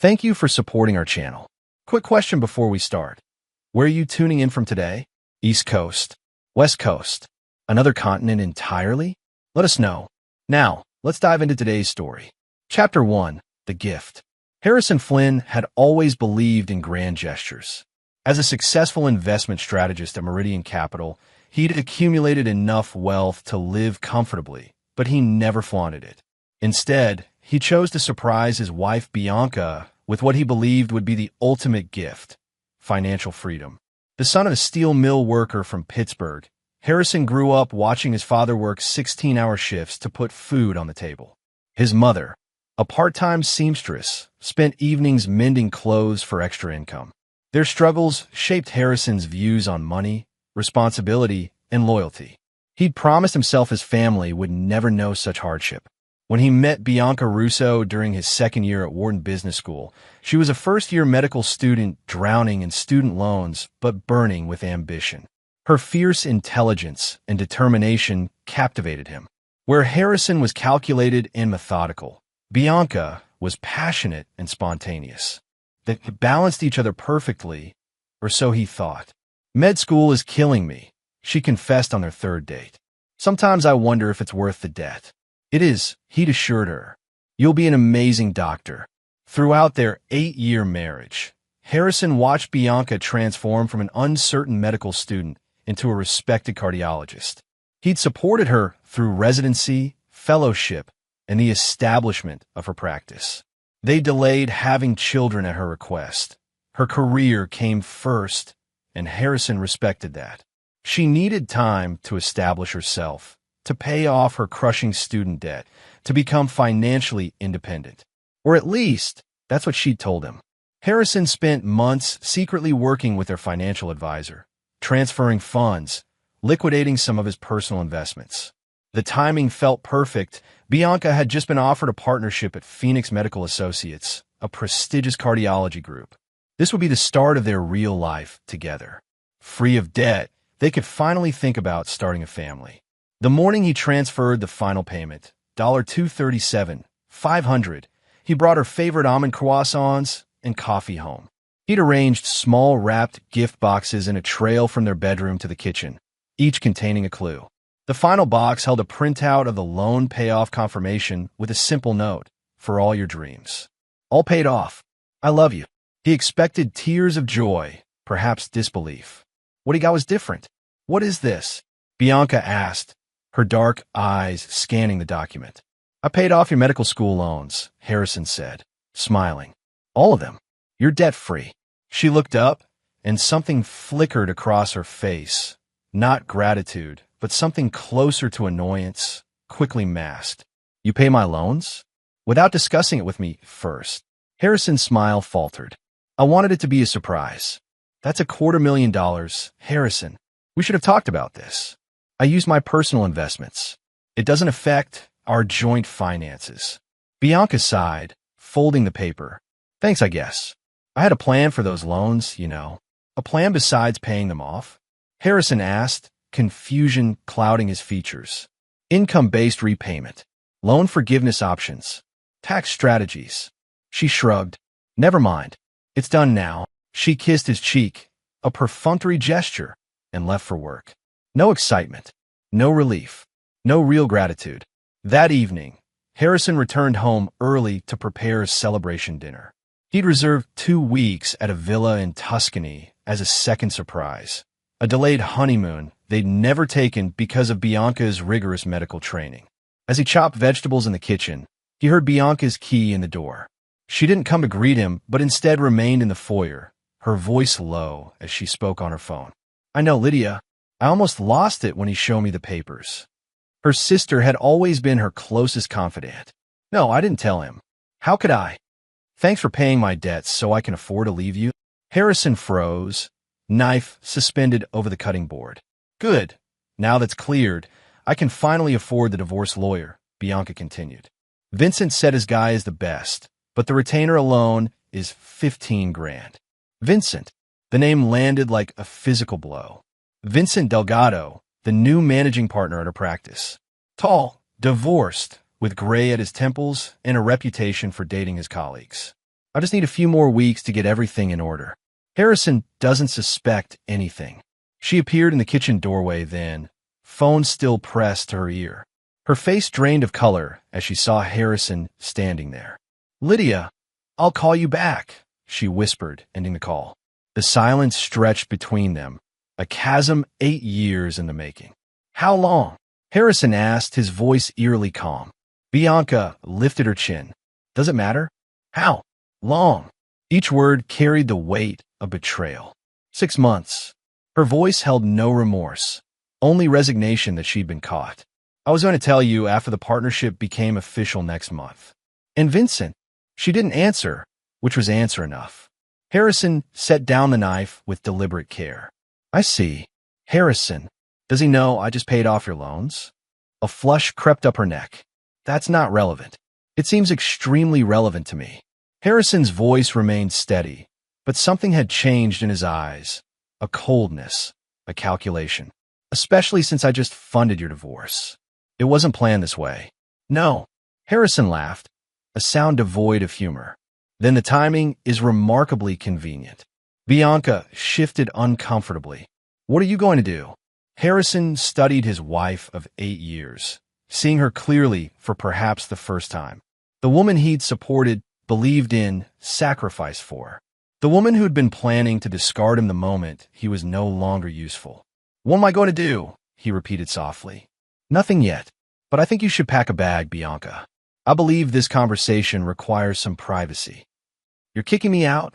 Thank you for supporting our channel. Quick question before we start. Where are you tuning in from today? East Coast? West Coast? Another continent entirely? Let us know. Now, let's dive into today's story. Chapter 1. The Gift. Harrison Flynn had always believed in grand gestures. As a successful investment strategist at Meridian Capital, he'd accumulated enough wealth to live comfortably, but he never flaunted it. Instead, he chose to surprise his wife Bianca with what he believed would be the ultimate gift: financial freedom. The son of a steel mill worker from Pittsburgh, Harrison grew up watching his father work 16-hour shifts to put food on the table. His mother, a part-time seamstress, spent evenings mending clothes for extra income. Their struggles shaped Harrison's views on money, responsibility, and loyalty. He'd promised himself his family would never know such hardship. When he met Bianca Russo during his second year at Wharton Business School, she was a first-year medical student drowning in student loans but burning with ambition. Her fierce intelligence and determination captivated him. Where Harrison was calculated and methodical, Bianca was passionate and spontaneous. They balanced each other perfectly, or so he thought. "Med school is killing me," she confessed on their third date. "Sometimes I wonder if it's worth the debt." "It is," he'd assured her. "You'll be an amazing doctor." Throughout their 8-year marriage, Harrison watched Bianca transform from an uncertain medical student into a respected cardiologist. He'd supported her through residency, fellowship, and the establishment of her practice. They delayed having children at her request. Her career came first, and Harrison respected that. She needed time to establish herself, to pay off her crushing student debt, to become financially independent. Or at least, that's what she'd told him. Harrison spent months secretly working with their financial advisor, transferring funds, liquidating some of his personal investments. The timing felt perfect. Bianca had just been offered a partnership at Phoenix Medical Associates, a prestigious cardiology group. This would be the start of their real life together. Free of debt, they could finally think about starting a family. The morning he transferred the final payment, $237, $500, he brought her favorite almond croissants and coffee home. He'd arranged small wrapped gift boxes in a trail from their bedroom to the kitchen, each containing a clue. The final box held a printout of the loan payoff confirmation with a simple note: "For all your dreams. All paid off. I love you." He expected tears of joy, perhaps disbelief. What he got was different. "What is this?" Bianca asked, her dark eyes scanning the document. "I paid off your medical school loans," Harrison said, smiling. "All of them. You're debt-free." She looked up, and something flickered across her face. Not gratitude, but something closer to annoyance, quickly masked. "You pay my loans?" "Without discussing it with me first." Harrison's smile faltered. "I wanted it to be a surprise." "That's $250,000, Harrison. We should have talked about this. I use my personal investments. It doesn't affect our joint finances." Bianca sighed, folding the paper. "Thanks, I guess. I had a plan for those loans, you know." "A plan besides paying them off?" Harrison asked, confusion clouding his features. "Income-based repayment, loan forgiveness options, tax strategies." She shrugged. "Never mind. It's done now." She kissed his cheek, a perfunctory gesture, and left for work. No excitement, no relief, no real gratitude. That evening, Harrison returned home early to prepare a celebration dinner. He'd reserved 2 weeks at a villa in Tuscany as a second surprise, a delayed honeymoon they'd never taken because of Bianca's rigorous medical training. As he chopped vegetables in the kitchen, he heard Bianca's key in the door. She didn't come to greet him, but instead remained in the foyer, her voice low as she spoke on her phone. "I know, Lydia. I almost lost it when he showed me the papers." Her sister had always been her closest confidant. "No, I didn't tell him. How could I? Thanks for paying my debts so I can afford to leave you." Harrison froze, knife suspended over the cutting board. "Good. Now that's cleared, I can finally afford the divorce lawyer," Bianca continued. "Vincent said his guy is the best, but the retainer alone is 15 grand. Vincent. The name landed like a physical blow. Vincent Delgado, the new managing partner at her practice. Tall, divorced, with gray at his temples and a reputation for dating his colleagues. I just need a few more weeks to get everything in order. Harrison doesn't suspect anything. She appeared in the kitchen doorway then, phone still pressed to her ear. Her face drained of color as she saw Harrison standing there. "Lydia, I'll call you back," she whispered, ending the call. The silence stretched between them, a chasm 8 years in the making. "How long?" Harrison asked, his voice eerily calm. Bianca lifted her chin. "Does it matter?" "How long?" Each word carried the weight of betrayal. 6 months. Her voice held no remorse, only resignation that she'd been caught. "I was going to tell you after the partnership became official next month." "And Vincent?" She didn't answer, which was answer enough. Harrison set down the knife with deliberate care. "I see. Harrison, does he know I just paid off your loans?" A flush crept up her neck. "That's not relevant." "It seems extremely relevant to me." Harrison's voice remained steady, but something had changed in his eyes. A coldness, a calculation. "Especially since I just funded your divorce. It wasn't planned this way." "No." Harrison laughed, a sound devoid of humor. "Then the timing is remarkably convenient." Bianca shifted uncomfortably. "What are you going to do?" Harrison studied his wife of 8 years, seeing her clearly for perhaps the first time. The woman he'd supported, believed in, sacrificed for. The woman who'd been planning to discard him the moment he was no longer useful. "What am I going to do?" he repeated softly. "Nothing yet, but I think you should pack a bag, Bianca. I believe this conversation requires some privacy." "You're kicking me out?"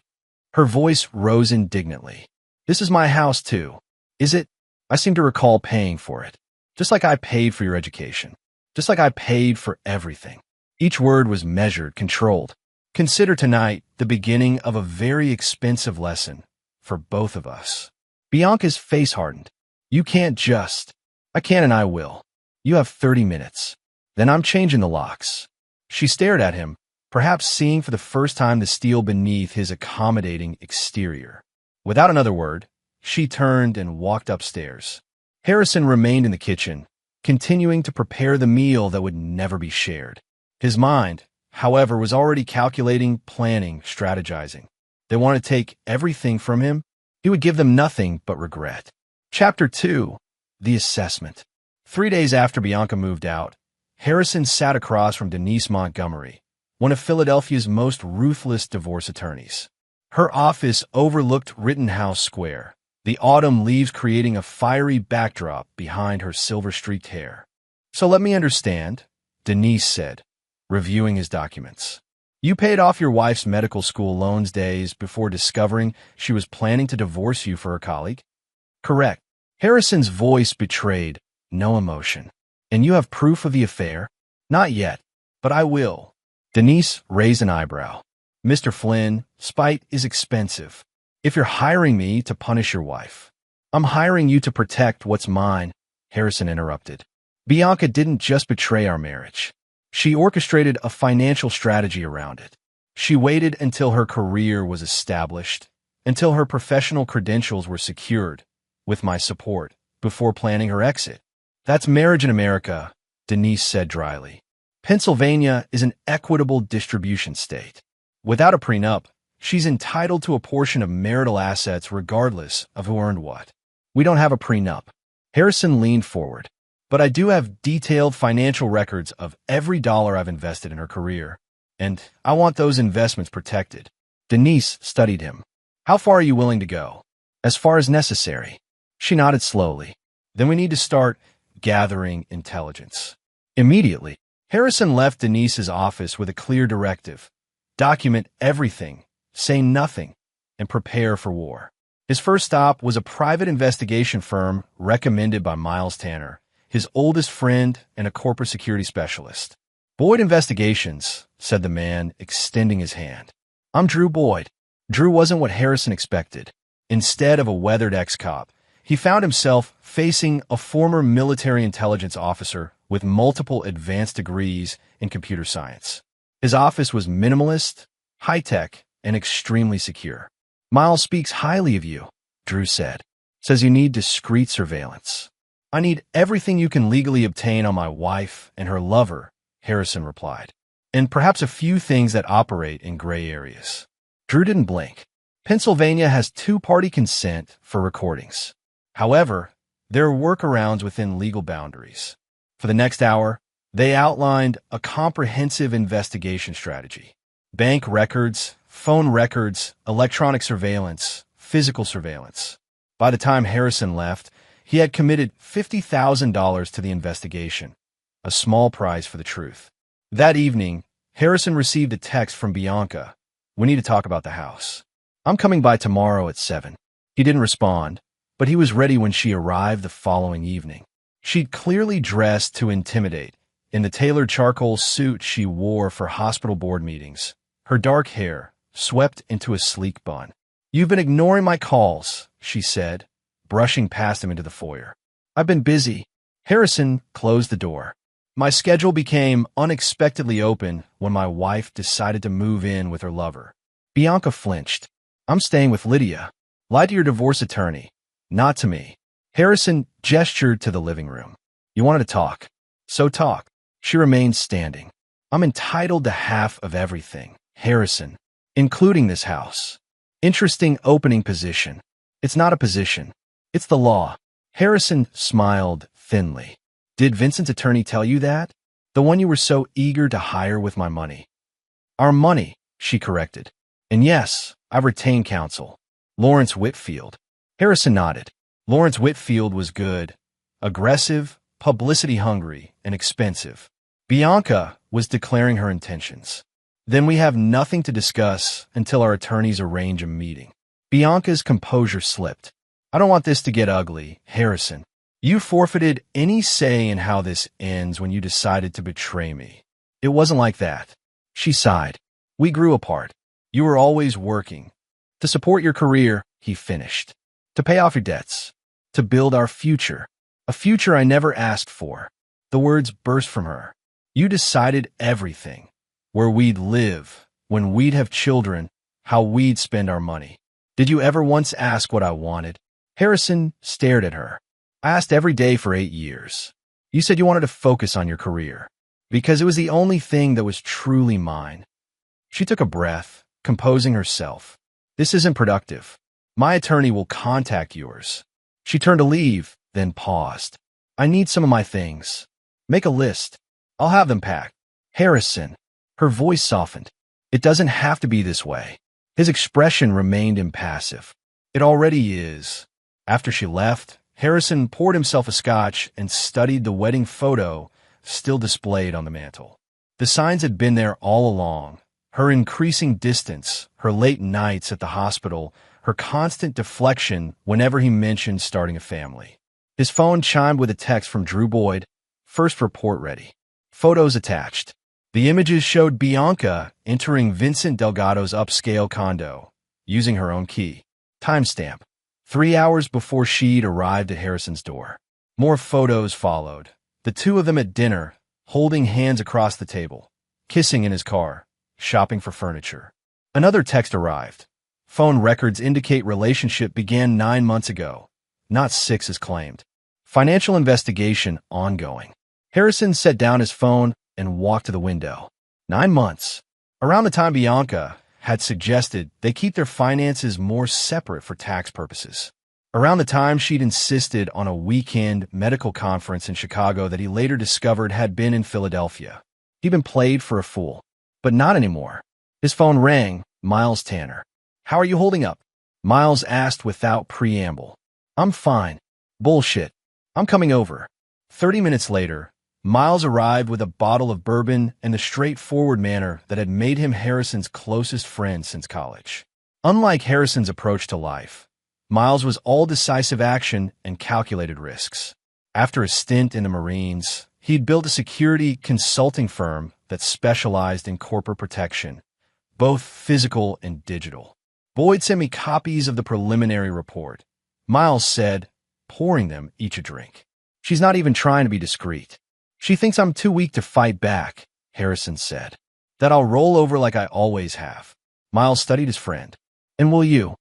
Her voice rose indignantly. "This is my house, too. Is it? I seem to recall paying for it. Just like I paid for your education. Just like I paid for everything." Each word was measured, controlled. "Consider tonight the beginning of a very expensive lesson for both of us." Bianca's face hardened. "You can't just." "I can and I will. You have 30 minutes. Then I'm changing the locks." She stared at him, perhaps seeing for the first time the steel beneath his accommodating exterior. Without another word, she turned and walked upstairs. Harrison remained in the kitchen, continuing to prepare the meal that would never be shared. His mind, however, was already calculating, planning, strategizing. They wanted to take everything from him. He would give them nothing but regret. Chapter 2. The Assessment. 3 days after Bianca moved out, Harrison sat across from Denise Montgomery, one of Philadelphia's most ruthless divorce attorneys. Her office overlooked Rittenhouse Square, the autumn leaves creating a fiery backdrop behind her silver-streaked hair. "So let me understand," Denise said, reviewing his documents. "You paid off your wife's medical school loans days before discovering she was planning to divorce you for her colleague?" "Correct." Harrison's voice betrayed no emotion. "And you have proof of the affair?" "Not yet, but I will." Denise raised an eyebrow. "Mr. Flynn, spite is expensive. If you're hiring me to punish your wife." "I'm hiring you to protect what's mine," Harrison interrupted. "Bianca didn't just betray our marriage. She orchestrated a financial strategy around it. She waited until her career was established, until her professional credentials were secured, with my support, before planning her exit. That's marriage in America," Denise said dryly. "Pennsylvania is an equitable distribution state. Without a prenup, she's entitled to a portion of marital assets regardless of who earned what. We don't have a prenup." Harrison leaned forward. "But I do have detailed financial records of every dollar I've invested in her career, and I want those investments protected." Denise studied him. "How far are you willing to go?" "As far as necessary." She nodded slowly. "Then we need to start gathering intelligence. Immediately." Harrison left Denise's office with a clear directive. Document everything, say nothing, and prepare for war. His first stop was a private investigation firm recommended by Miles Tanner, his oldest friend and a corporate security specialist. "Boyd Investigations," said the man, extending his hand. "I'm Drew Boyd." Drew wasn't what Harrison expected. Instead of a weathered ex-cop, he found himself facing a former military intelligence officer with multiple advanced degrees in computer science. His office was minimalist, high-tech, and extremely secure. "Miles speaks highly of you," Drew said. "Says you need discreet surveillance." "I need everything you can legally obtain on my wife and her lover," Harrison replied. "And perhaps a few things that operate in gray areas." Drew didn't blink. Pennsylvania has two-party consent for recordings. However, there are workarounds within legal boundaries. For the next hour, they outlined a comprehensive investigation strategy. Bank records, phone records, electronic surveillance, physical surveillance. By the time Harrison left, he had committed $50,000 to the investigation, a small price for the truth. That evening, Harrison received a text from Bianca. "We need to talk about the house. I'm coming by tomorrow at 7. He didn't respond, but he was ready when she arrived the following evening. She'd clearly dressed to intimidate, in the tailored charcoal suit she wore for hospital board meetings, her dark hair swept into a sleek bun. "You've been ignoring my calls," she said, brushing past him into the foyer. "I've been busy." Harrison closed the door. "My schedule became unexpectedly open when my wife decided to move in with her lover." Bianca flinched. "I'm staying with Lydia." "Lie to your divorce attorney, not to me." Harrison gestured to the living room. "You wanted to talk. So talk." She remained standing. "I'm entitled to half of everything, Harrison, including this house." Interesting opening position. It's not a position. It's the law. Harrison smiled thinly. "Did Vincent's attorney tell you that? The one you were so eager to hire with my money?" "Our money," she corrected. "And yes, I've retained counsel. Lawrence Whitfield." Harrison nodded. Lawrence Whitfield was good, aggressive, publicity-hungry, and expensive. Bianca was declaring her intentions. "Then we have nothing to discuss until our attorneys arrange a meeting." Bianca's composure slipped. "I don't want this to get ugly, Harrison. You forfeited any say in how this ends when you decided to betray me. It wasn't like that." She sighed. "We grew apart. You were always working. To support your career," he finished. "To pay off your debts. To build our future. A future I never asked for." The words burst from her. "You decided everything. Where we'd live, when we'd have children, how we'd spend our money. Did you ever once ask what I wanted?" Harrison stared at her. "I asked every day for 8 years. You said you wanted to focus on your career, because it was the only thing that was truly mine." She took a breath, composing herself. "This isn't productive. My attorney will contact yours." She turned to leave, then paused. "I need some of my things. Make a list. I'll have them packed." "Harrison." Her voice softened. "It doesn't have to be this way." His expression remained impassive. "It already is." After she left, Harrison poured himself a scotch and studied the wedding photo still displayed on the mantel. The signs had been there all along. Her increasing distance, her late nights at the hospital, her constant deflection whenever he mentioned starting a family. His phone chimed with a text from Drew Boyd. "First report ready. Photos attached." The images showed Bianca entering Vincent Delgado's upscale condo, using her own key. Timestamp: 3 hours before she'd arrived at Harrison's door. More photos followed. The two of them at dinner, holding hands across the table, kissing in his car, shopping for furniture. Another text arrived. Phone records indicate relationship began 9 months ago, not 6 as claimed. Financial investigation ongoing. Harrison set down his phone and walked to the window. 9 months. Around the time Bianca had suggested they keep their finances more separate for tax purposes. Around the time she'd insisted on a weekend medical conference in Chicago that he later discovered had been in Philadelphia. He'd been played for a fool. But not anymore. His phone rang. Miles Tanner. "How are you holding up?" Miles asked without preamble. "I'm fine." "Bullshit. I'm coming over." 30 minutes later, Miles arrived with a bottle of bourbon and the straightforward manner that had made him Harrison's closest friend since college. Unlike Harrison's approach to life, Miles was all decisive action and calculated risks. After a stint in the Marines, he'd built a security consulting firm that specialized in corporate protection, both physical and digital. "Boyd sent me copies of the preliminary report," Miles said, pouring them each a drink. "She's not even trying to be discreet. She thinks I'm too weak to fight back," Harrison said. "That I'll roll over like I always have." Miles studied his friend. "And will you?"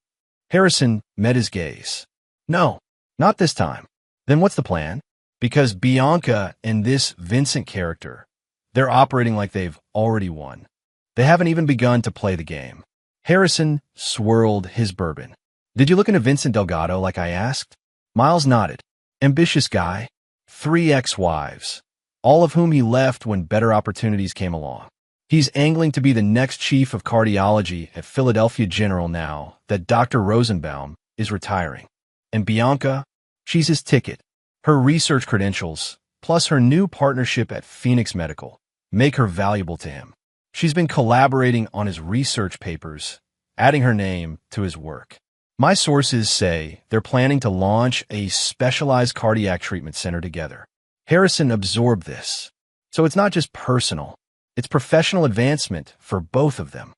Harrison met his gaze. "No, not this time." "Then what's the plan?" "Because Bianca and this Vincent character, they're operating like they've already won. They haven't even begun to play the game." Harrison swirled his bourbon. Did you look into Vincent Delgado like I asked? Miles nodded. Ambitious guy. 3 ex-wives, all of whom he left when better opportunities came along. He's angling to be the next chief of cardiology at Philadelphia General now that Dr. Rosenbaum is retiring. And Bianca, she's his ticket. Her research credentials, plus her new partnership at Phoenix Medical, make her valuable to him. She's been collaborating on his research papers, adding her name to his work. My sources say they're planning to launch a specialized cardiac treatment center together. Harrison absorbed this. So it's not just personal, it's professional advancement for both of them.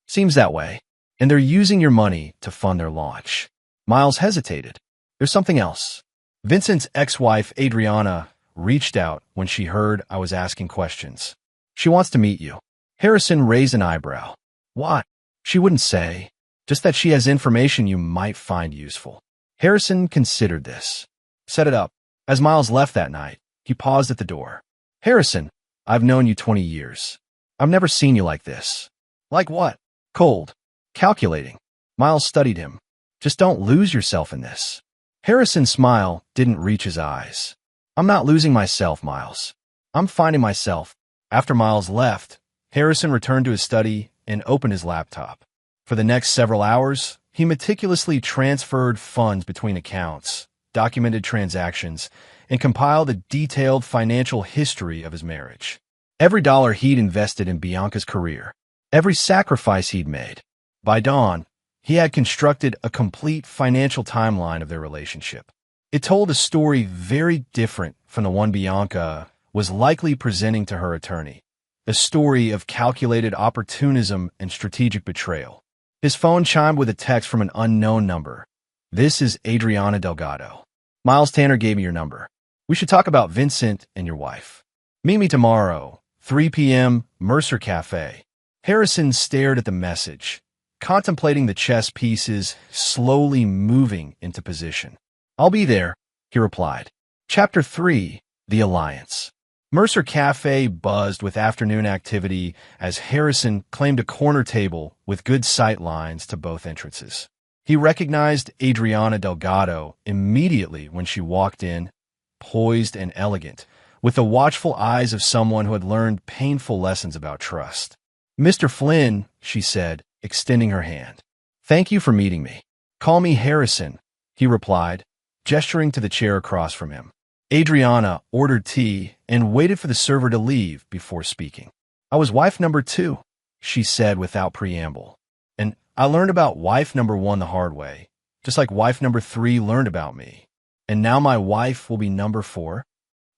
Seems that way. And they're using your money to fund their launch. Miles hesitated. There's something else. Vincent's ex-wife, Adriana, reached out when she heard I was asking questions. She wants to meet you. Harrison raised an eyebrow. What? She wouldn't say. Just that she has information you might find useful. Harrison considered this. Set it up. As Miles left that night, he paused at the door. Harrison, I've known you 20 years. I've never seen you like this. Like what? Cold. Calculating. Miles studied him. Just don't lose yourself in this. Harrison's smile didn't reach his eyes. I'm not losing myself, Miles. I'm finding myself. After Miles left, Harrison returned to his study and opened his laptop. For the next several hours, he meticulously transferred funds between accounts, documented transactions, and compiled a detailed financial history of his marriage. Every dollar he'd invested in Bianca's career, every sacrifice he'd made. By dawn, he had constructed a complete financial timeline of their relationship. It told a story very different from the one Bianca was likely presenting to her attorney, a story of calculated opportunism and strategic betrayal. His phone chimed with a text from an unknown number. This is Adriana Delgado. Miles Tanner gave me your number. We should talk about Vincent and your wife. Meet me tomorrow, 3 p.m., Mercer Cafe. Harrison stared at the message, contemplating the chess pieces slowly moving into position. I'll be there, he replied. Chapter 3, The Alliance. Mercer Cafe buzzed with afternoon activity as Harrison claimed a corner table with good sight lines to both entrances. He recognized Adriana Delgado immediately when she walked in, poised and elegant, with the watchful eyes of someone who had learned painful lessons about trust. Mr. Flynn, she said, extending her hand. Thank you for meeting me. Call me Harrison, he replied, gesturing to the chair across from him. Adriana ordered tea and waited for the server to leave before speaking. I was wife number 2, she said without preamble. And I learned about wife number 1 the hard way, just like wife number 3 learned about me. And now my wife will be number 4?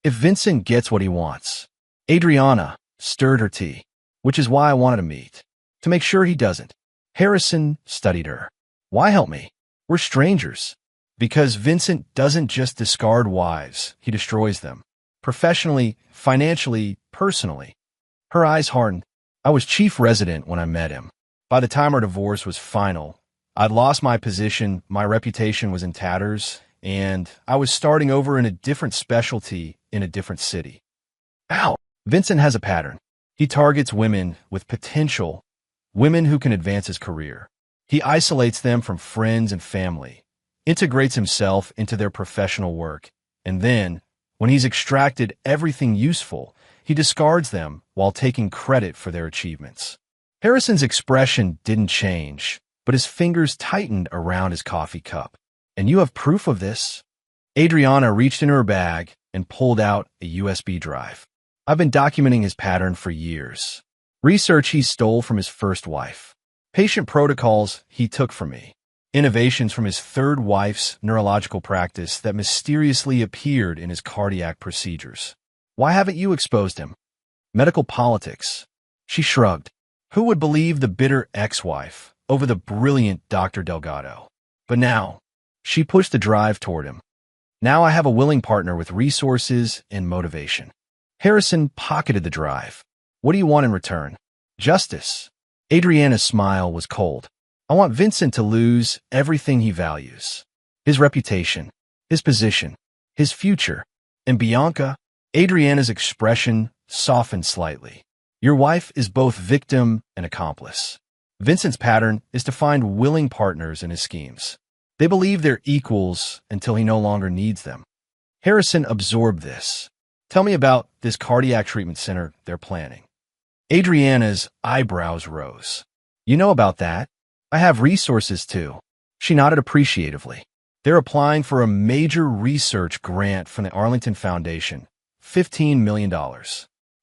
If Vincent gets what he wants. Adriana stirred her tea, which is why I wanted to meet. To make sure he doesn't. Harrison studied her. Why help me? We're strangers. Because Vincent doesn't just discard wives, he destroys them. Professionally, financially, personally. Her eyes hardened. I was chief resident when I met him. By the time our divorce was final, I'd lost my position, my reputation was in tatters, and I was starting over in a different specialty in a different city. Ow! Vincent has a pattern. He targets women with potential, women who can advance his career. He isolates them from friends and family, integrates himself into their professional work, and then, when he's extracted everything useful, he discards them while taking credit for their achievements. Harrison's expression didn't change, but his fingers tightened around his coffee cup. And you have proof of this? Adriana reached into her bag and pulled out a USB drive. I've been documenting his pattern for years. Research he stole from his first wife. Patient protocols he took from me. Innovations from his third wife's neurological practice that mysteriously appeared in his cardiac procedures. Why haven't you exposed him? Medical politics. She shrugged. Who would believe the bitter ex-wife over the brilliant Dr. Delgado? But now, she pushed the drive toward him. Now I have a willing partner with resources and motivation. Harrison pocketed the drive. What do you want in return? Justice. Adriana's smile was cold. I want Vincent to lose everything he values. His reputation, his position, his future. And Bianca, Adriana's expression softened slightly. Your wife is both victim and accomplice. Vincent's pattern is to find willing partners in his schemes. They believe they're equals until he no longer needs them. Harrison absorbed this. Tell me about this cardiac treatment center they're planning. Adriana's eyebrows rose. You know about that? I have resources too. She nodded appreciatively. They're applying for a major research grant from the Arlington Foundation, $15 million.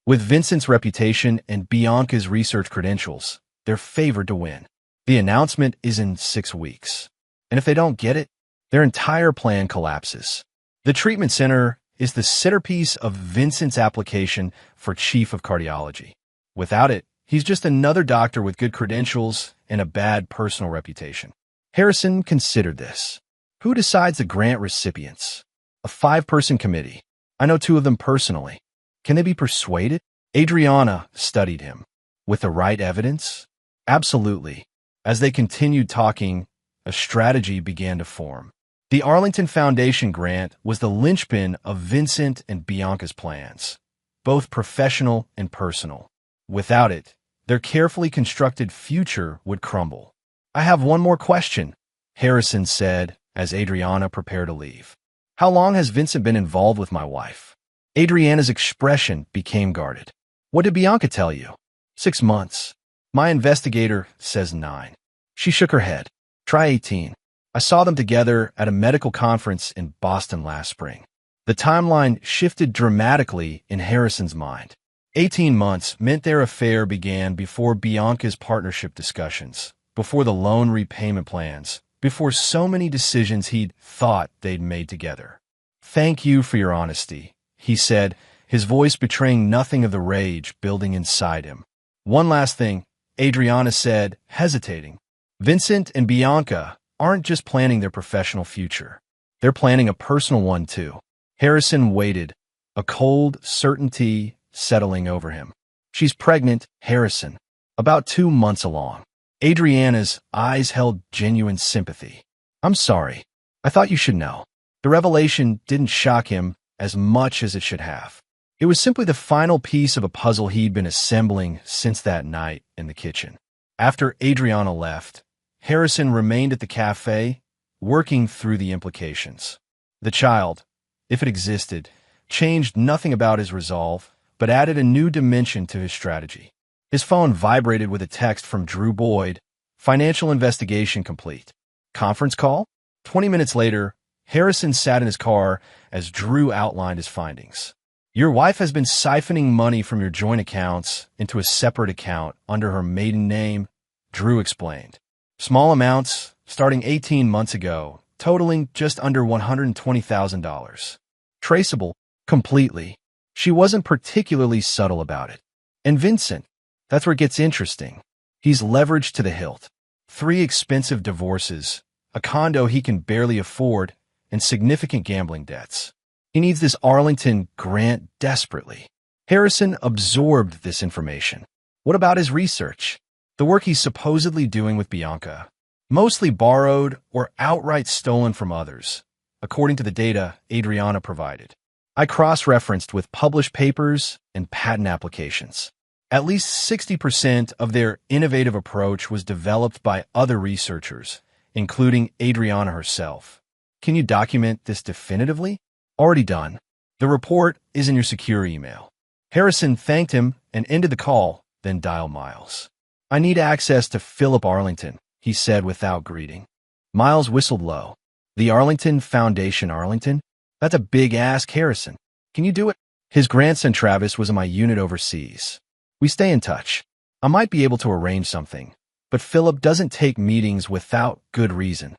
With Vincent's reputation and Bianca's research credentials, they're favored to win. The announcement is in 6 weeks. And if they don't get it, their entire plan collapses. The treatment center is the centerpiece of Vincent's application for chief of cardiology. Without it, he's just another doctor with good credentials and a bad personal reputation. Harrison considered this. Who decides the grant recipients? A 5-person committee. I know 2 of them personally. Can they be persuaded? Adriana studied him. With the right evidence? Absolutely. As they continued talking, a strategy began to form. The Arlington Foundation grant was the linchpin of Vincent and Bianca's plans, both professional and personal. Without it, their carefully constructed future would crumble. I have one more question, Harrison said as Adriana prepared to leave. How long has Vincent been involved with my wife? Adriana's expression became guarded. What did Bianca tell you? 6 months. My investigator says 9. She shook her head. Try 18. I saw them together at a medical conference in Boston last spring. The timeline shifted dramatically in Harrison's mind. 18 months meant their affair began before Bianca's partnership discussions, before the loan repayment plans, before so many decisions he'd thought they'd made together. Thank you for your honesty, he said, his voice betraying nothing of the rage building inside him. One last thing, Adriana said, hesitating. Vincent and Bianca aren't just planning their professional future. They're planning a personal one too. Harrison waited, a cold certainty settling over him. She's pregnant, Harrison. About 2 months along. Adriana's eyes held genuine sympathy. I'm sorry. I thought you should know. The revelation didn't shock him as much as it should have. It was simply the final piece of a puzzle he'd been assembling since that night in the kitchen. After Adriana left, Harrison remained at the cafe, working through the implications. The child, if it existed, changed nothing about his resolve, but added a new dimension to his strategy. His phone vibrated with a text from Drew Boyd, financial investigation complete. Conference call? 20 minutes later, Harrison sat in his car as Drew outlined his findings. Your wife has been siphoning money from your joint accounts into a separate account under her maiden name, Drew explained. Small amounts, starting 18 months ago, totaling just under $120,000. Traceable, completely. She wasn't particularly subtle about it. And Vincent, that's where it gets interesting. He's leveraged to the hilt. 3 expensive divorces, a condo he can barely afford, and significant gambling debts. He needs this Arlington grant desperately. Harrison absorbed this information. What about his research? The work he's supposedly doing with Bianca, mostly borrowed or outright stolen from others, according to the data Adriana provided. I cross-referenced with published papers and patent applications. At least 60% of their innovative approach was developed by other researchers, including Adriana herself. Can you document this definitively? Already done. The report is in your secure email. Harrison thanked him and ended the call, then dialed Miles. I need access to Philip Arlington, he said without greeting. Miles whistled low. The Arlington Foundation Arlington? That's a big ask, Harrison. Can you do it? His grandson Travis was in my unit overseas. We stay in touch. I might be able to arrange something, but Philip doesn't take meetings without good reason.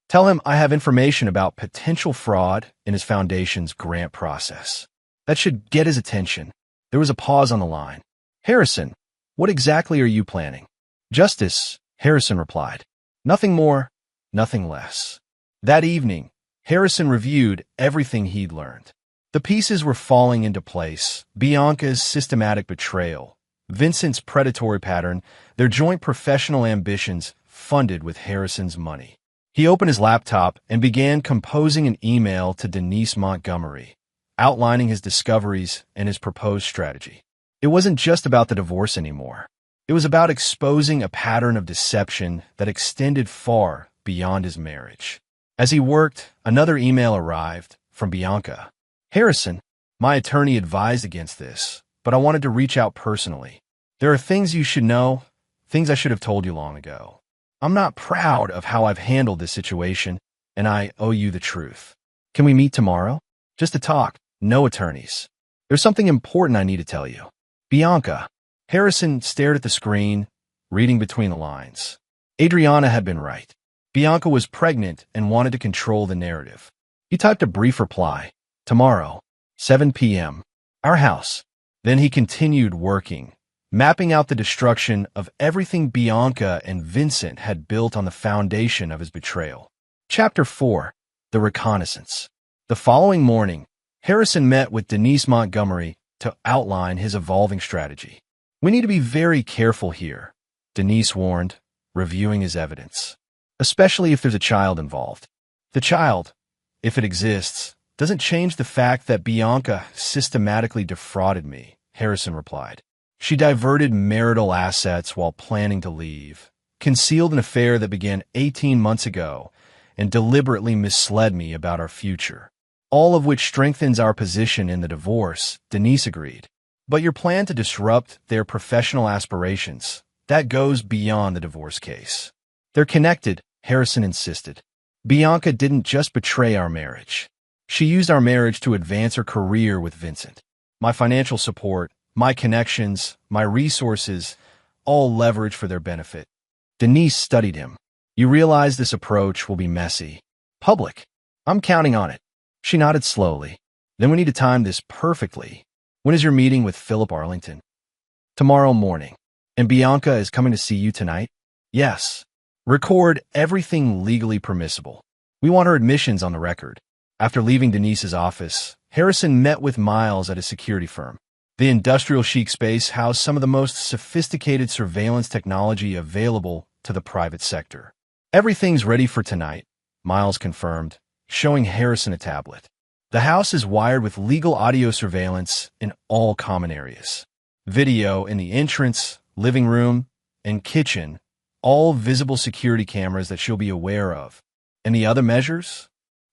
Tell him I have information about potential fraud in his foundation's grant process. That should get his attention. There was a pause on the line. Harrison, what exactly are you planning? Justice, Harrison replied. Nothing more, nothing less. That evening, Harrison reviewed everything he'd learned. The pieces were falling into place. Bianca's systematic betrayal, Vincent's predatory pattern, their joint professional ambitions funded with Harrison's money. He opened his laptop and began composing an email to Denise Montgomery, outlining his discoveries and his proposed strategy. It wasn't just about the divorce anymore. It was about exposing a pattern of deception that extended far beyond his marriage. As he worked, another email arrived from Bianca. Harrison, my attorney advised against this, but I wanted to reach out personally. There are things you should know, things I should have told you long ago. I'm not proud of how I've handled this situation, and I owe you the truth. Can we meet tomorrow? Just to talk, no attorneys. There's something important I need to tell you. Bianca. Harrison stared at the screen, reading between the lines. Adriana had been right. Bianca was pregnant and wanted to control the narrative. He typed a brief reply. Tomorrow, 7 p.m. Our house. Then he continued working, mapping out the destruction of everything Bianca and Vincent had built on the foundation of his betrayal. Chapter 4. The Reconnaissance. The following morning, Harrison met with Denise Montgomery to outline his evolving strategy. We need to be very careful here, Denise warned, reviewing his evidence, especially if there's a child involved. The child, if it exists, doesn't change the fact that Bianca systematically defrauded me, Harrison replied. She diverted marital assets while planning to leave, concealed an affair that began 18 months ago, and deliberately misled me about our future. All of which strengthens our position in the divorce, Denise agreed. But your plan to disrupt their professional aspirations, that goes beyond the divorce case. They're connected, Harrison insisted. Bianca didn't just betray our marriage. She used our marriage to advance her career with Vincent. My financial support, my connections, my resources, all leverage for their benefit. Denise studied him. You realize this approach will be messy. Public. I'm counting on it. She nodded slowly. Then we need to time this perfectly. When is your meeting with Philip Arlington? Tomorrow morning. And Bianca is coming to see you tonight? Yes. Record everything legally permissible. We want her admissions on the record. After leaving Denise's office, Harrison met with Miles at a security firm. The industrial chic space housed some of the most sophisticated surveillance technology available to the private sector. Everything's ready for tonight, Miles confirmed, showing Harrison a tablet. The house is wired with legal audio surveillance in all common areas. Video in the entrance, living room, and kitchen, all visible security cameras that she'll be aware of. And the other measures?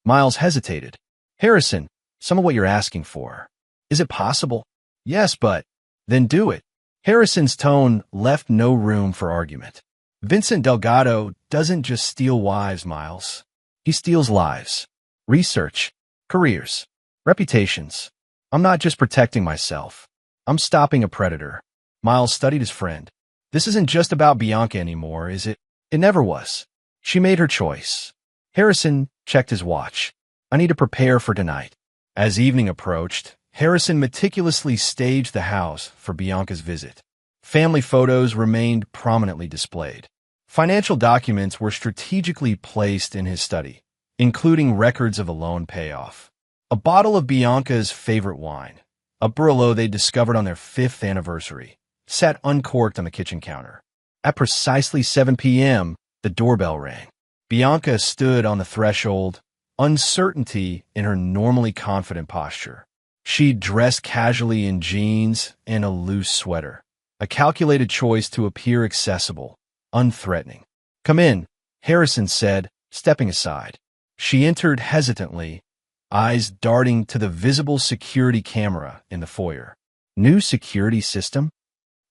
Miles hesitated. Harrison, some of what you're asking for. Is it possible? Yes, but then do it. Harrison's tone left no room for argument. Vincent Delgado doesn't just steal wives, Miles. He steals lives. Research. Careers. Reputations. I'm not just protecting myself. I'm stopping a predator. Miles studied his friend. This isn't just about Bianca anymore, is it? It never was. She made her choice. Harrison checked his watch. I need to prepare for tonight. As evening approached, Harrison meticulously staged the house for Bianca's visit. Family photos remained prominently displayed. Financial documents were strategically placed in his study, including records of a loan payoff. A bottle of Bianca's favorite wine, a Barolo they discovered on their 5th anniversary, sat uncorked on the kitchen counter. At precisely 7 p.m., the doorbell rang. Bianca stood on the threshold, uncertainty in her normally confident posture. She dressed casually in jeans and a loose sweater, a calculated choice to appear accessible, unthreatening. Come in, Harrison said, stepping aside. She entered hesitantly, eyes darting to the visible security camera in the foyer. New security system?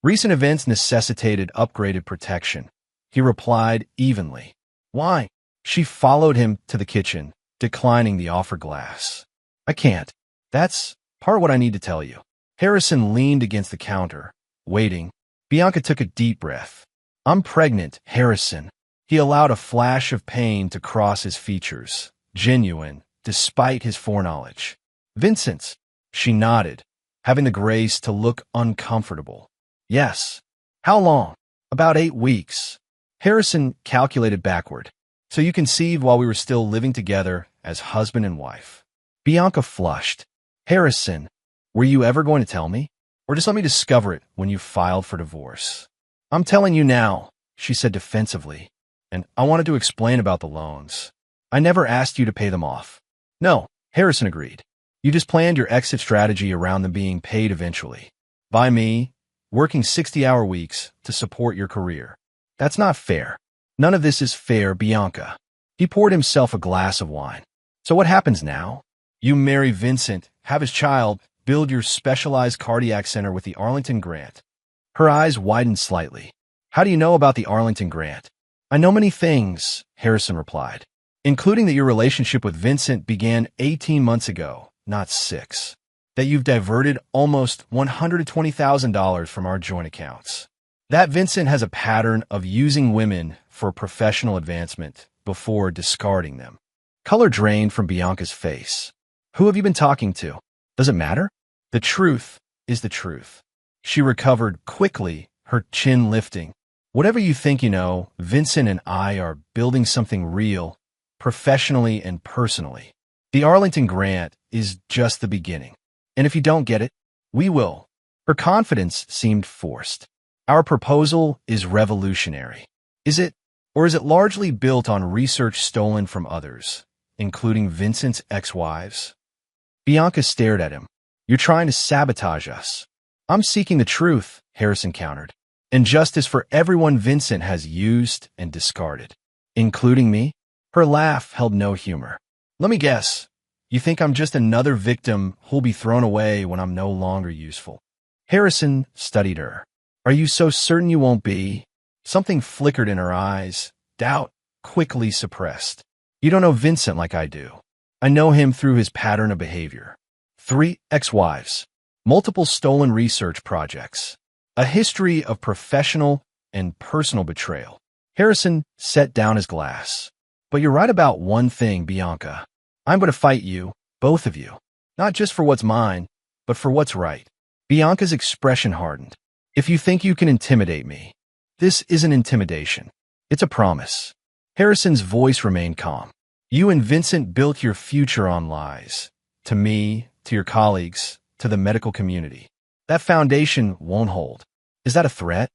Recent events necessitated upgraded protection. He replied evenly. Why? She followed him to the kitchen, declining the offered glass. I can't. That's part of what I need to tell you. Harrison leaned against the counter, waiting. Bianca took a deep breath. I'm pregnant, Harrison. He allowed a flash of pain to cross his features, genuine, despite his foreknowledge. Vincent, she nodded, having the grace to look uncomfortable. Yes. How long? About 8 weeks. Harrison calculated backward. So you conceived while we were still living together as husband and wife. Bianca flushed. Harrison, were you ever going to tell me? Or just let me discover it when you filed for divorce? I'm telling you now, she said defensively. And I wanted to explain about the loans. I never asked you to pay them off. No, Harrison agreed. You just planned your exit strategy around them being paid eventually. By me, working 60-hour weeks to support your career. That's not fair. None of this is fair, Bianca. He poured himself a glass of wine. So what happens now? You marry Vincent, have his child, build your specialized cardiac center with the Arlington Grant. Her eyes widened slightly. How do you know about the Arlington Grant? I know many things, Harrison replied, including that your relationship with Vincent began 18 months ago, not 6. That you've diverted almost $120,000 from our joint accounts. That Vincent has a pattern of using women for professional advancement before discarding them. Color drained from Bianca's face. Who have you been talking to? Does it matter? The truth is the truth. She recovered quickly, her chin lifting. Whatever you think you know, Vincent and I are building something real, professionally and personally. The Arlington Grant is just the beginning. And if you don't get it, we will. Her confidence seemed forced. Our proposal is revolutionary. Is it? Or is it largely built on research stolen from others, including Vincent's ex-wives? Bianca stared at him. You're trying to sabotage us. I'm seeking the truth, Harrison countered. And justice for everyone Vincent has used and discarded. Including me? Her laugh held no humor. Let me guess. You think I'm just another victim who'll be thrown away when I'm no longer useful? Harrison studied her. Are you so certain you won't be? Something flickered in her eyes, doubt quickly suppressed. You don't know Vincent like I do. I know him through his pattern of behavior. 3 ex-wives, multiple stolen research projects, a history of professional and personal betrayal. Harrison set down his glass. But you're right about one thing, Bianca. I'm going to fight you, both of you. Not just for what's mine, but for what's right. Bianca's expression hardened. If you think you can intimidate me, this isn't intimidation. It's a promise. Harrison's voice remained calm. You and Vincent built your future on lies. To me, to your colleagues, to the medical community. That foundation won't hold. Is that a threat?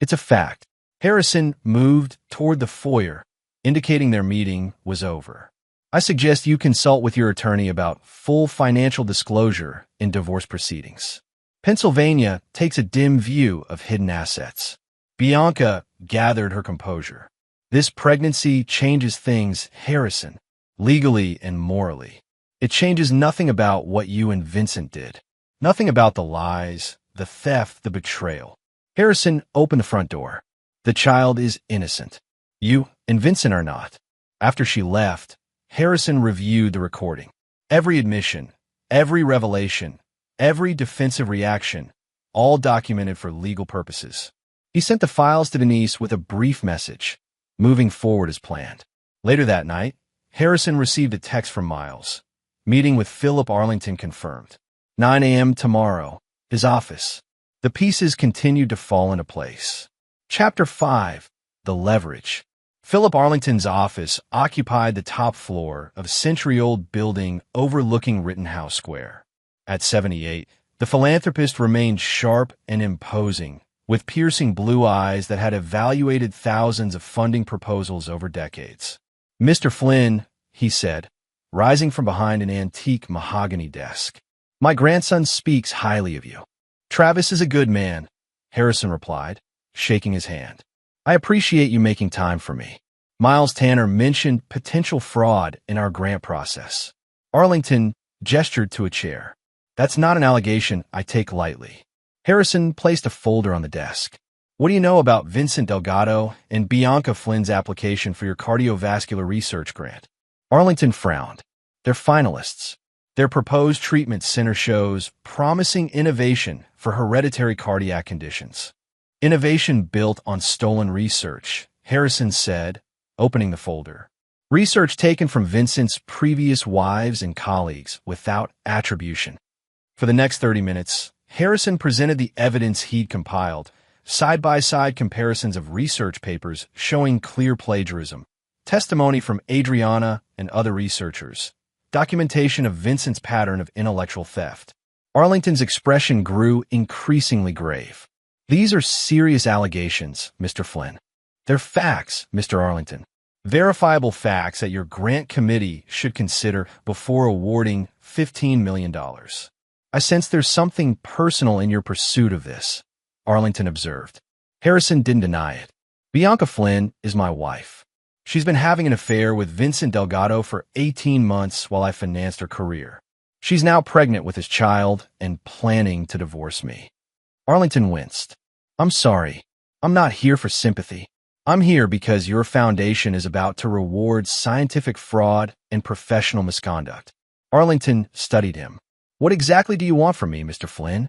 It's a fact. Harrison moved toward the foyer, indicating their meeting was over. I suggest you consult with your attorney about full financial disclosure in divorce proceedings. Pennsylvania takes a dim view of hidden assets. Bianca gathered her composure. This pregnancy changes things, Harrison, legally and morally. It changes nothing about what you and Vincent did. Nothing about the lies, the theft, the betrayal. Harrison opened the front door. The child is innocent. You and Vincent are not. After she left, Harrison reviewed the recording. Every admission, every revelation, every defensive reaction, all documented for legal purposes. He sent the files to Denise with a brief message, moving forward as planned. Later that night, Harrison received a text from Miles. Meeting with Philip Arlington confirmed. 9 a.m. tomorrow. His office. The pieces continued to fall into place. Chapter 5. The Leverage. Philip Arlington's office occupied the top floor of a century-old building overlooking Rittenhouse Square. At 78, the philanthropist remained sharp and imposing, with piercing blue eyes that had evaluated thousands of funding proposals over decades. Mr. Flynn, he said, rising from behind an antique mahogany desk. My grandson speaks highly of you. Travis is a good man, Harrison replied, shaking his hand. I appreciate you making time for me. Miles Tanner mentioned potential fraud in our grant process. Arlington gestured to a chair. That's not an allegation I take lightly. Harrison placed a folder on the desk. What do you know about Vincent Delgado and Bianca Flynn's application for your cardiovascular research grant? Arlington frowned. They're finalists. Their proposed treatment center shows promising innovation for hereditary cardiac conditions. Innovation built on stolen research, Harrison said, opening the folder. Research taken from Vincent's previous wives and colleagues without attribution. For the next 30 minutes, Harrison presented the evidence he'd compiled, side-by-side comparisons of research papers showing clear plagiarism, testimony from Adriana and other researchers, documentation of Vincent's pattern of intellectual theft. Arlington's expression grew increasingly grave. These are serious allegations, Mr. Flynn. They're facts, Mr. Arlington. Verifiable facts that your grant committee should consider before awarding $15 million. I sense there's something personal in your pursuit of this. Arlington observed. Harrison didn't deny it. Bianca Flynn is my wife. She's been having an affair with Vincent Delgado for 18 months while I financed her career. She's now pregnant with his child and planning to divorce me. Arlington winced. I'm sorry. I'm not here for sympathy. I'm here because your foundation is about to reward scientific fraud and professional misconduct. Arlington studied him. What exactly do you want from me, Mr. Flynn?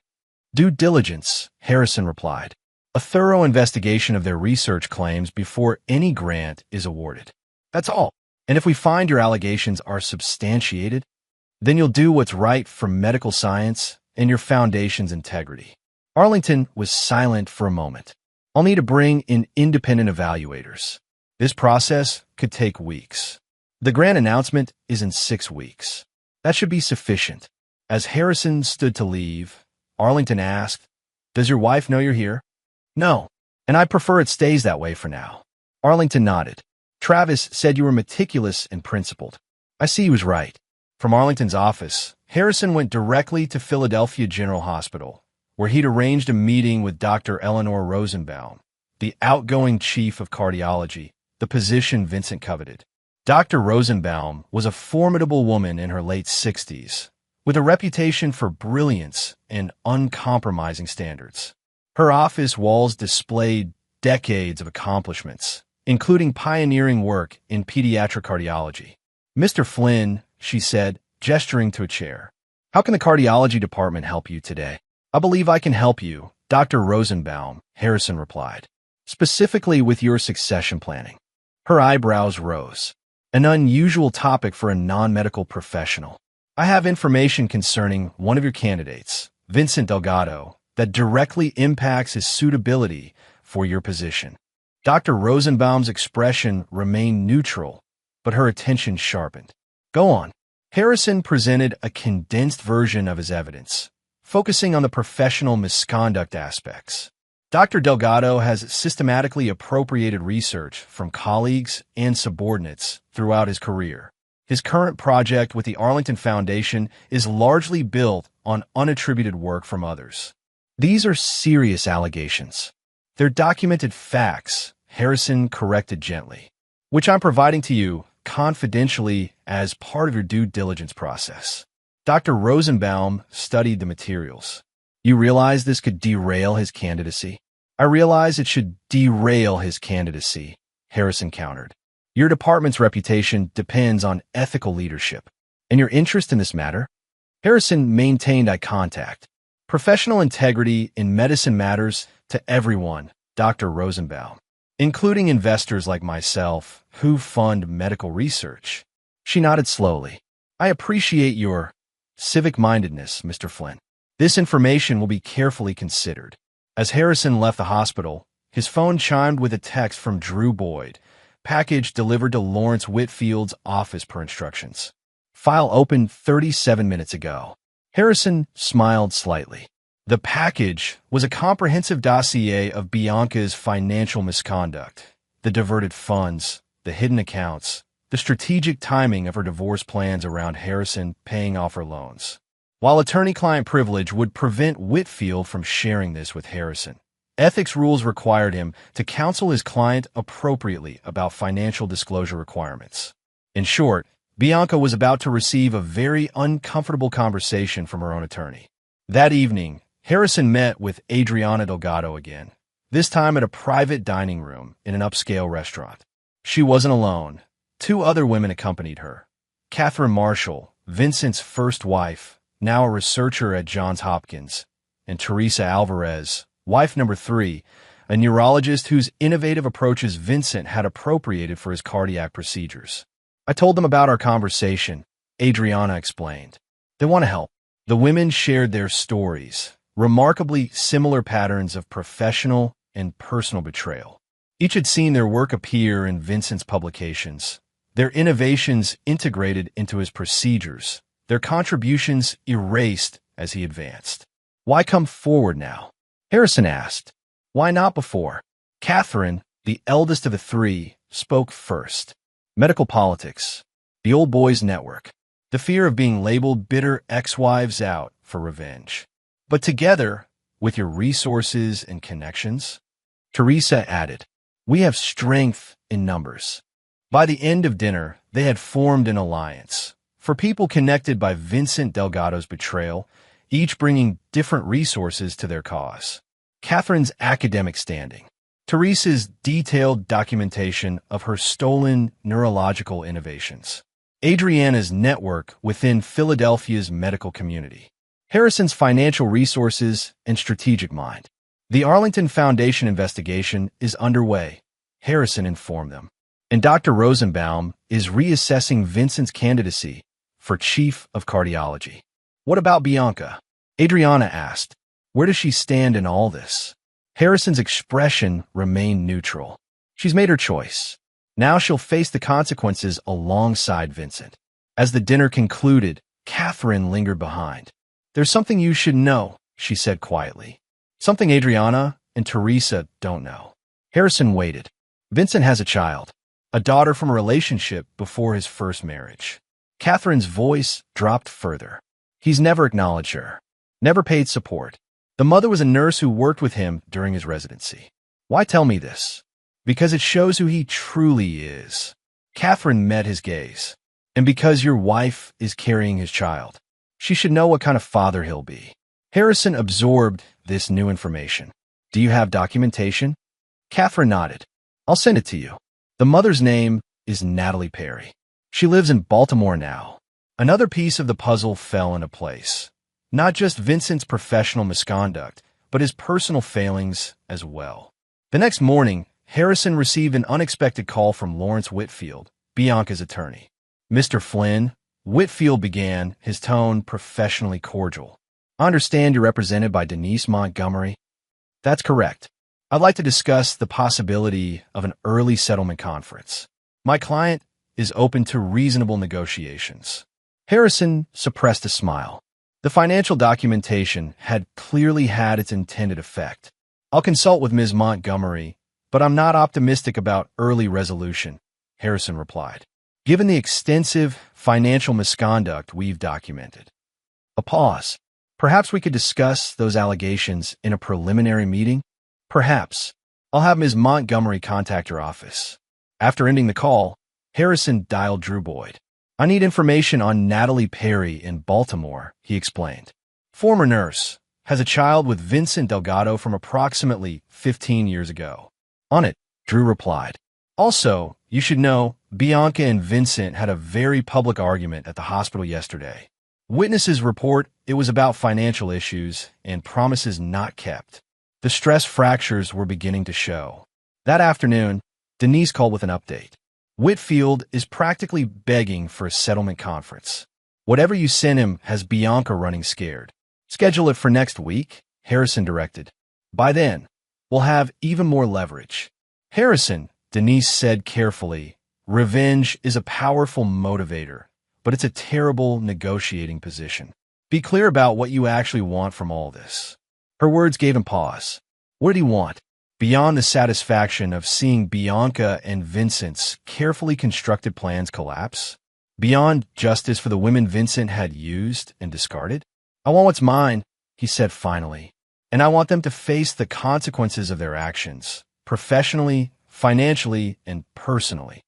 Due diligence, Harrison replied. A thorough investigation of their research claims before any grant is awarded. That's all. And if we find your allegations are substantiated, then you'll do what's right for medical science and your foundation's integrity. Arlington was silent for a moment. I'll need to bring in independent evaluators. This process could take weeks. The grant announcement is in 6 weeks. That should be sufficient. As Harrison stood to leave, Arlington asked, Does your wife know you're here? No, and I prefer it stays that way for now. Arlington nodded. Travis said you were meticulous and principled. I see he was right. From Arlington's office, Harrison went directly to Philadelphia General Hospital, where he'd arranged a meeting with Dr. Eleanor Rosenbaum, the outgoing chief of cardiology, the position Vincent coveted. Dr. Rosenbaum was a formidable woman in her late 60s, with a reputation for brilliance and uncompromising standards. Her office walls displayed decades of accomplishments, including pioneering work in pediatric cardiology. Mr. Flynn, she said, gesturing to a chair. How can the cardiology department help you today? I believe I can help you, Dr. Rosenbaum, Harrison replied. Specifically with your succession planning. Her eyebrows rose. An unusual topic for a non-medical professional. I have information concerning one of your candidates, Vincent Delgado, that directly impacts his suitability for your position. Dr. Rosenbaum's expression remained neutral, but her attention sharpened. Go on. Harrison presented a condensed version of his evidence, focusing on the professional misconduct aspects. Dr. Delgado has systematically appropriated research from colleagues and subordinates throughout his career. His current project with the Arlington Foundation is largely built on unattributed work from others. These are serious allegations. They're documented facts, Harrison corrected gently, which I'm providing to you confidentially as part of your due diligence process. Dr. Rosenbaum studied the materials. You realize this could derail his candidacy? I realize it should derail his candidacy, Harrison countered. Your department's reputation depends on ethical leadership. And your interest in this matter? Harrison maintained eye contact. Professional integrity in medicine matters to everyone, Dr. Rosenbaum, including investors like myself who fund medical research. She nodded slowly. I appreciate your civic-mindedness, Mr. Flynn. This information will be carefully considered. As Harrison left the hospital, his phone chimed with a text from Drew Boyd, package delivered to Lawrence Whitfield's office per instructions. File opened 37 minutes ago. Harrison smiled slightly. The package was a comprehensive dossier of Bianca's financial misconduct, the diverted funds, the hidden accounts, the strategic timing of her divorce plans around Harrison paying off her loans. While attorney-client privilege would prevent Whitfield from sharing this with Harrison, ethics rules required him to counsel his client appropriately about financial disclosure requirements. In short, Bianca was about to receive a very uncomfortable conversation from her own attorney. That evening, Harrison met with Adriana Delgado again, this time at a private dining room in an upscale restaurant. She wasn't alone. 2 other women accompanied her. Catherine Marshall, Vincent's first wife, now a researcher at Johns Hopkins, and Teresa Alvarez, wife number 3, a neurologist whose innovative approaches Vincent had appropriated for his cardiac procedures. I told them about our conversation, Adriana explained. They want to help. The women shared their stories, remarkably similar patterns of professional and personal betrayal. Each had seen their work appear in Vincent's publications, their innovations integrated into his procedures, their contributions erased as he advanced. Why come forward now? Harrison asked. Why not before? Catherine, the eldest of the 3, spoke first. Medical politics, the old boys network, the fear of being labeled bitter ex-wives out for revenge. But together, with your resources and connections? Teresa added, "We have strength in numbers." By the end of dinner, they had formed an alliance. For people connected by Vincent Delgado's betrayal, each bringing different resources to their cause. Catherine's academic standing. Teresa's detailed documentation of her stolen neurological innovations. Adriana's network within Philadelphia's medical community. Harrison's financial resources and strategic mind. The Arlington Foundation investigation is underway, Harrison informed them. And Dr. Rosenbaum is reassessing Vincent's candidacy for chief of cardiology. What about Bianca? Adriana asked. Where does she stand in all this? Harrison's expression remained neutral. She's made her choice. Now she'll face the consequences alongside Vincent. As the dinner concluded, Catherine lingered behind. There's something you should know, she said quietly. Something Adriana and Teresa don't know. Harrison waited. Vincent has a child, a daughter from a relationship before his first marriage. Catherine's voice dropped further. He's never acknowledged her, never paid support. The mother was a nurse who worked with him during his residency. Why tell me this? Because it shows who he truly is. Catherine met his gaze. And because your wife is carrying his child, she should know what kind of father he'll be. Harrison absorbed this new information. Do you have documentation? Catherine nodded. I'll send it to you. The mother's name is Natalie Perry. She lives in Baltimore now. Another piece of the puzzle fell into place. Not just Vincent's professional misconduct, but his personal failings as well. The next morning, Harrison received an unexpected call from Lawrence Whitfield, Bianca's attorney. Mr. Flynn, Whitfield began, his tone professionally cordial. I understand you're represented by Denise Montgomery. That's correct. I'd like to discuss the possibility of an early settlement conference. My client is open to reasonable negotiations. Harrison suppressed a smile. The financial documentation had clearly had its intended effect. I'll consult with Ms. Montgomery, but I'm not optimistic about early resolution, Harrison replied, given the extensive financial misconduct we've documented. A pause. Perhaps we could discuss those allegations in a preliminary meeting? Perhaps. I'll have Ms. Montgomery contact your office. After ending the call, Harrison dialed Drew Boyd. I need information on Natalie Perry in Baltimore, he explained. Former nurse, has a child with Vincent Delgado from approximately 15 years ago. On it, Drew replied. Also, you should know, Bianca and Vincent had a very public argument at the hospital yesterday. Witnesses report it was about financial issues and promises not kept. The stress fractures were beginning to show. That afternoon, Denise called with an update. Whitfield is practically begging for a settlement conference. Whatever you send him has Bianca running scared. Schedule it for next week, Harrison directed. By then, we'll have even more leverage. Harrison, Denise said carefully, revenge is a powerful motivator, but it's a terrible negotiating position. Be clear about what you actually want from all this. Her words gave him pause. What did he want? Beyond the satisfaction of seeing Bianca and Vincent's carefully constructed plans collapse? Beyond justice for the women Vincent had used and discarded? I want what's mine, he said finally, and I want them to face the consequences of their actions, professionally, financially, and personally.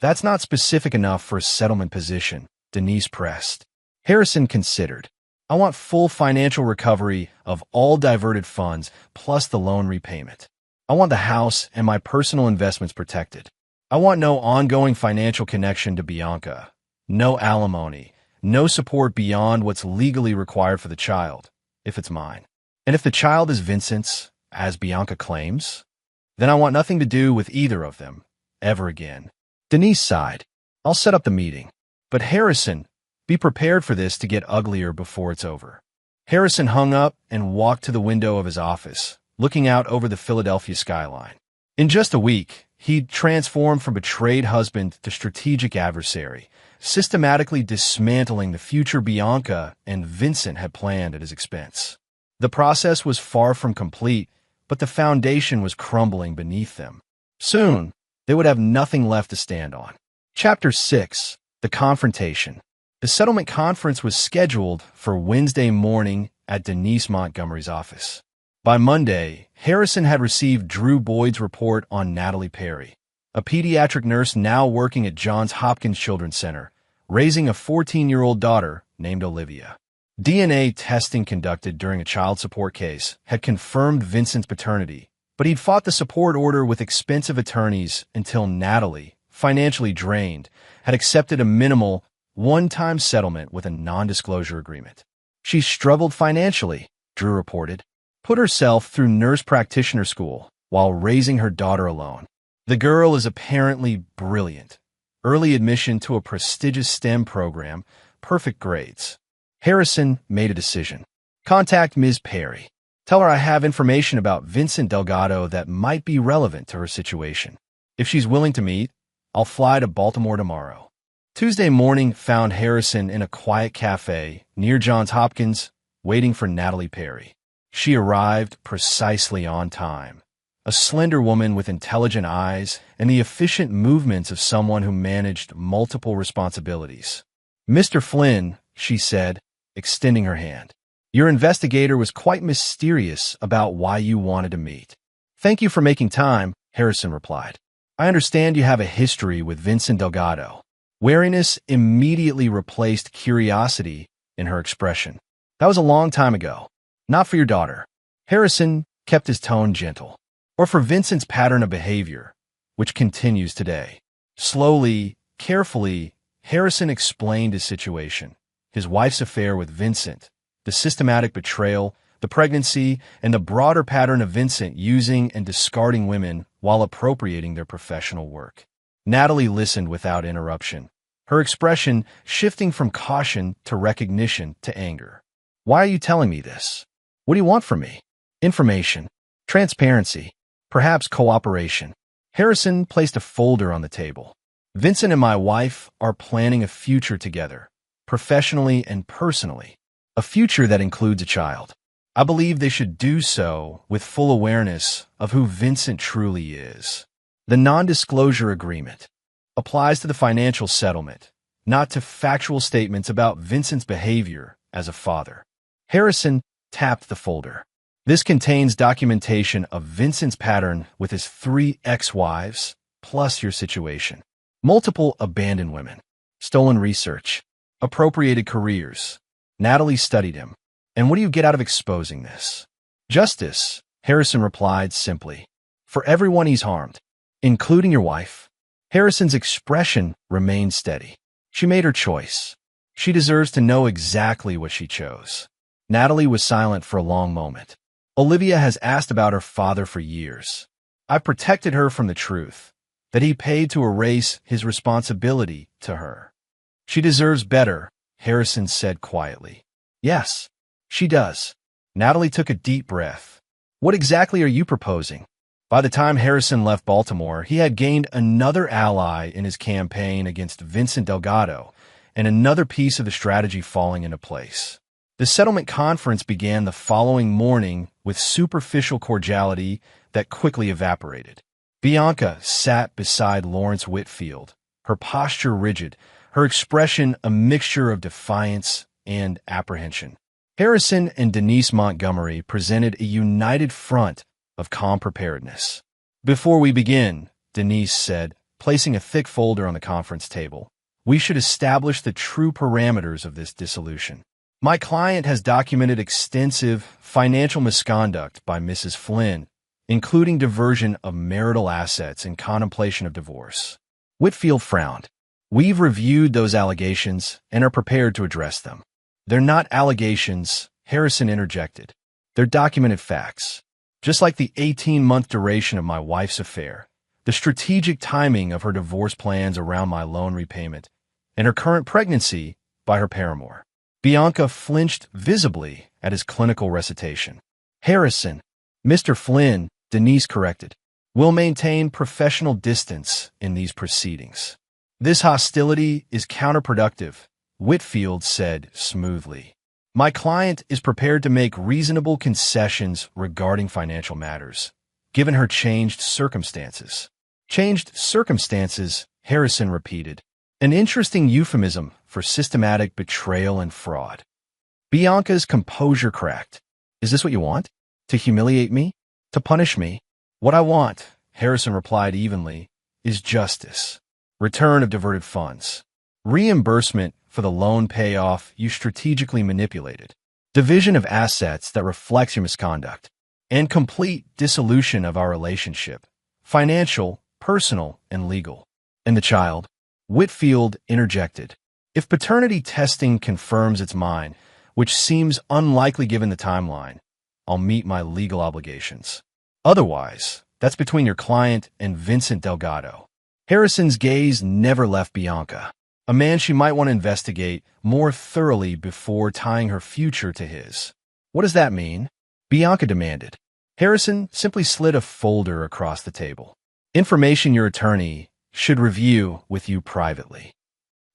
That's not specific enough for a settlement position, Denise pressed. Harrison considered. I want full financial recovery of all diverted funds plus the loan repayment. I want the house and my personal investments protected. I want no ongoing financial connection to Bianca, no alimony, no support beyond what's legally required for the child, if it's mine. And if the child is Vincent's, as Bianca claims, then I want nothing to do with either of them, ever again. Denise sighed. I'll set up the meeting. But Harrison, be prepared for this to get uglier before it's over. Harrison hung up and walked to the window of his office, looking out over the Philadelphia skyline. In just a week, he'd transformed from betrayed husband to strategic adversary, systematically dismantling the future Bianca and Vincent had planned at his expense. The process was far from complete, but the foundation was crumbling beneath them. Soon, they would have nothing left to stand on. Chapter 6. The Confrontation. The settlement conference was scheduled for Wednesday morning at Denise Montgomery's office. By Monday, Harrison had received Drew Boyd's report on Natalie Perry, a pediatric nurse now working at Johns Hopkins Children's Center, raising a 14-year-old daughter named Olivia. DNA testing conducted during a child support case had confirmed Vincent's paternity, but he'd fought the support order with expensive attorneys until Natalie, financially drained, had accepted a minimal, one-time settlement with a non-disclosure agreement. She struggled financially, Drew reported, put herself through nurse practitioner school while raising her daughter alone. The girl is apparently brilliant. Early admission to a prestigious STEM program, perfect grades. Harrison made a decision. Contact Ms. Perry. Tell her I have information about Vincent Delgado that might be relevant to her situation. If she's willing to meet, I'll fly to Baltimore tomorrow. Tuesday morning found Harrison in a quiet cafe near Johns Hopkins, waiting for Natalie Perry. She arrived precisely on time. A slender woman with intelligent eyes and the efficient movements of someone who managed multiple responsibilities. "Mr. Flynn," she said, extending her hand. "Your investigator was quite mysterious about why you wanted to meet." "Thank you for making time," Harrison replied. "I understand you have a history with Vincent Delgado." Wariness immediately replaced curiosity in her expression. "That was a long time ago. Not for your daughter." Harrison kept his tone gentle. "Or for Vincent's pattern of behavior, which continues today." Slowly, carefully, Harrison explained his situation, his wife's affair with Vincent, the systematic betrayal, the pregnancy, and the broader pattern of Vincent using and discarding women while appropriating their professional work. Natalie listened without interruption, her expression shifting from caution to recognition to anger. "Why are you telling me this? What do you want from me?" "Information, transparency, perhaps cooperation." Harrison placed a folder on the table. "Vincent and my wife are planning a future together, professionally and personally, a future that includes a child. I believe they should do so with full awareness of who Vincent truly is. The non-disclosure agreement applies to the financial settlement, not to factual statements about Vincent's behavior as a father." Harrison tapped the folder. "This contains documentation of Vincent's pattern with his 3 ex-wives, plus your situation. Multiple abandoned women, stolen research, appropriated careers." Natalie studied him. "And what do you get out of exposing this?" "Justice," Harrison replied simply. "For everyone he's harmed, including your wife." Harrison's expression remained steady. She made her choice. She deserves to know exactly what she chose. Natalie was silent for a long moment. "Olivia has asked about her father for years. I protected her from the truth, that he paid to erase his responsibility to her." "She deserves better," Harrison said quietly. "Yes, she does." Natalie took a deep breath. "What exactly are you proposing?" By the time Harrison left Baltimore, he had gained another ally in his campaign against Vincent Delgado, and another piece of the strategy falling into place. The settlement conference began the following morning with superficial cordiality that quickly evaporated. Bianca sat beside Lawrence Whitfield, her posture rigid, her expression a mixture of defiance and apprehension. Harrison and Denise Montgomery presented a united front of calm preparedness. "Before we begin," Denise said, placing a thick folder on the conference table, "we should establish the true parameters of this dissolution. My client has documented extensive financial misconduct by Mrs. Flynn, including diversion of marital assets and contemplation of divorce." Whitfield frowned. "We've reviewed those allegations and are prepared to address them." "They're not allegations," Harrison interjected. "They're documented facts. Just like the 18-month duration of my wife's affair, the strategic timing of her divorce plans around my loan repayment, and her current pregnancy by her paramour." Bianca flinched visibly at his clinical recitation. "Harrison, Mr. Flynn," Denise corrected, "will maintain professional distance in these proceedings." "This hostility is counterproductive," Whitfield said smoothly. "My client is prepared to make reasonable concessions regarding financial matters, given her changed circumstances." "Changed circumstances," Harrison repeated. An interesting euphemism for systematic betrayal and fraud. Bianca's composure cracked. "Is this what you want?" To humiliate me? To punish me? What I want, Harrison replied evenly, is justice. Return of diverted funds. Reimbursement for the loan payoff you strategically manipulated. Division of assets that reflects your misconduct. And complete dissolution of our relationship. Financial, personal, and legal. And the child? Whitfield interjected. If paternity testing confirms it's mine, which seems unlikely given the timeline, I'll meet my legal obligations. Otherwise, that's between your client and Vincent Delgado. Harrison's gaze never left Bianca, a man she might want to investigate more thoroughly before tying her future to his. What does that mean? Bianca demanded. Harrison simply slid a folder across the table. Information your attorney should review with you privately.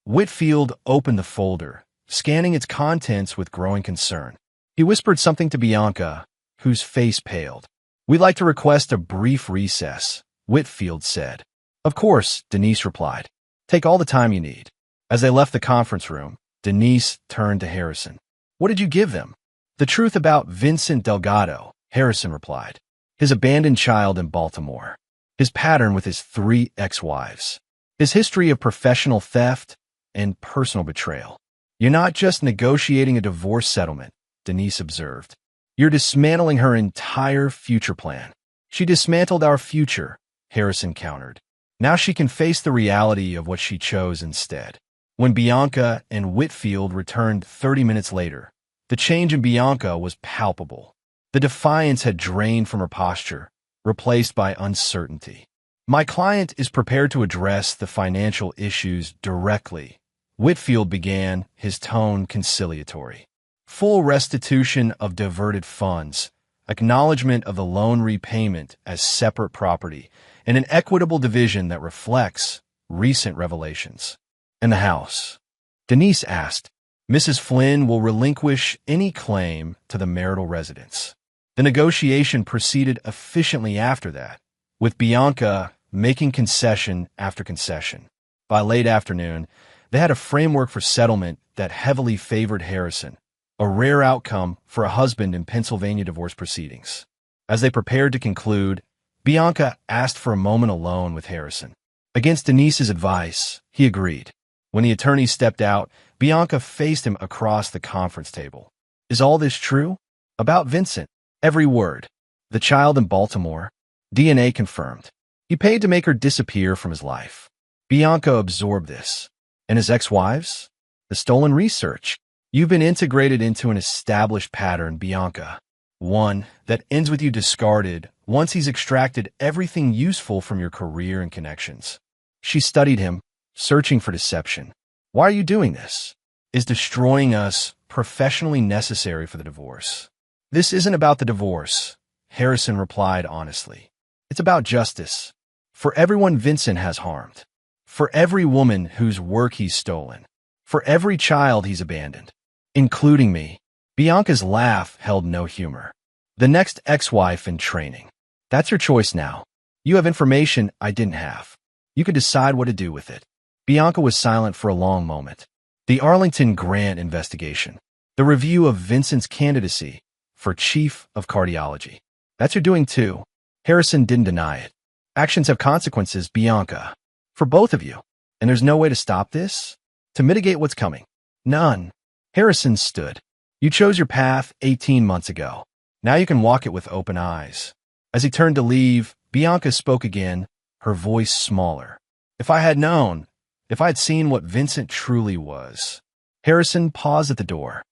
Whitfield opened the folder, scanning its contents with growing concern. He whispered something to Bianca, whose face paled. We'd like to request a brief recess, Whitfield said. Of course, Denise replied. Take all the time you need. As they left the conference room, Denise turned to Harrison. What did you give them? The truth about Vincent Delgado, Harrison replied. His abandoned child in Baltimore. His pattern with his 3 ex-wives. His history of professional theft and personal betrayal. You're not just negotiating a divorce settlement, Denise observed. You're dismantling her entire future plan. She dismantled our future, Harrison countered. Now she can face the reality of what she chose instead. When Bianca and Whitfield returned 30 minutes later, the change in Bianca was palpable. The defiance had drained from her posture, replaced by uncertainty. My client is prepared to address the financial issues directly, Whitfield began, his tone conciliatory. Full restitution of diverted funds, acknowledgement of the loan repayment as separate property, and an equitable division that reflects recent revelations. And the house? Denise asked. Mrs. Flynn will relinquish any claim to the marital residence. The negotiation proceeded efficiently after that, with Bianca making concession after concession. By late afternoon, they had a framework for settlement that heavily favored Harrison, a rare outcome for a husband in Pennsylvania divorce proceedings. As they prepared to conclude, Bianca asked for a moment alone with Harrison. Against Denise's advice, he agreed. When the attorney stepped out, Bianca faced him across the conference table. Is all this true? About Vincent? Every word. The child in Baltimore? DNA confirmed. He paid to make her disappear from his life. Bianca absorbed this. And his ex-wives? The stolen research. You've been integrated into an established pattern, Bianca. One that ends with you discarded once he's extracted everything useful from your career and connections. She studied him, searching for deception. Why are you doing this? Is destroying us professionally necessary for the divorce? This isn't about the divorce, Harrison replied honestly. It's about justice. For everyone Vincent has harmed. For every woman whose work he's stolen. For every child he's abandoned. Including me. Bianca's laugh held no humor. The next ex-wife in training. That's your choice now. You have information I didn't have. You can decide what to do with it. Bianca was silent for a long moment. The Arlington Grant investigation. The review of Vincent's candidacy for chief of cardiology. That's your doing too. Harrison didn't deny it. Actions have consequences, Bianca. For both of you. And there's no way to stop this? To mitigate what's coming? None. Harrison stood. You chose your path 18 months ago. Now you can walk it with open eyes. As he turned to leave, Bianca spoke again, her voice smaller. If I had known, if I had seen what Vincent truly was. Harrison paused at the door.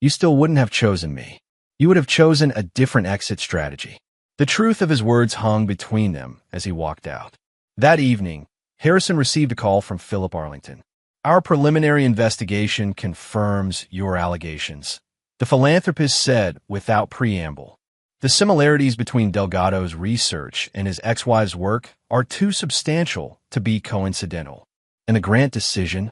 You still wouldn't have chosen me. You would have chosen a different exit strategy. The truth of his words hung between them as he walked out. That evening, Harrison received a call from Philip Arlington. Our preliminary investigation confirms your allegations. The philanthropist said without preamble. The similarities between Delgado's research and his ex-wife's work are too substantial to be coincidental. And the Grant decision?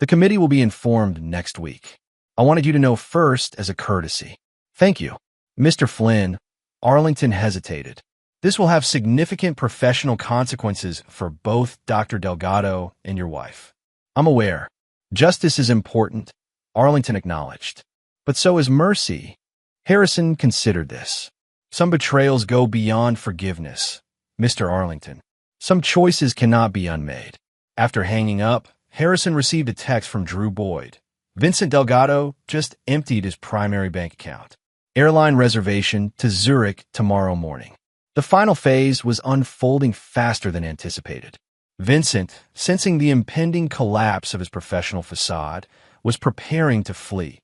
The committee will be informed next week. I wanted you to know first as a courtesy. Thank you. Mr. Flynn, Arlington hesitated. This will have significant professional consequences for both Dr. Delgado and your wife. I'm aware. Justice is important, Arlington acknowledged. But so is mercy. Harrison considered this. Some betrayals go beyond forgiveness, Mr. Arlington. Some choices cannot be unmade. After hanging up, Harrison received a text from Drew Boyd. Vincent Delgado just emptied his primary bank account. Airline reservation to Zurich tomorrow morning. The final phase was unfolding faster than anticipated. Vincent, sensing the impending collapse of his professional facade, was preparing to flee,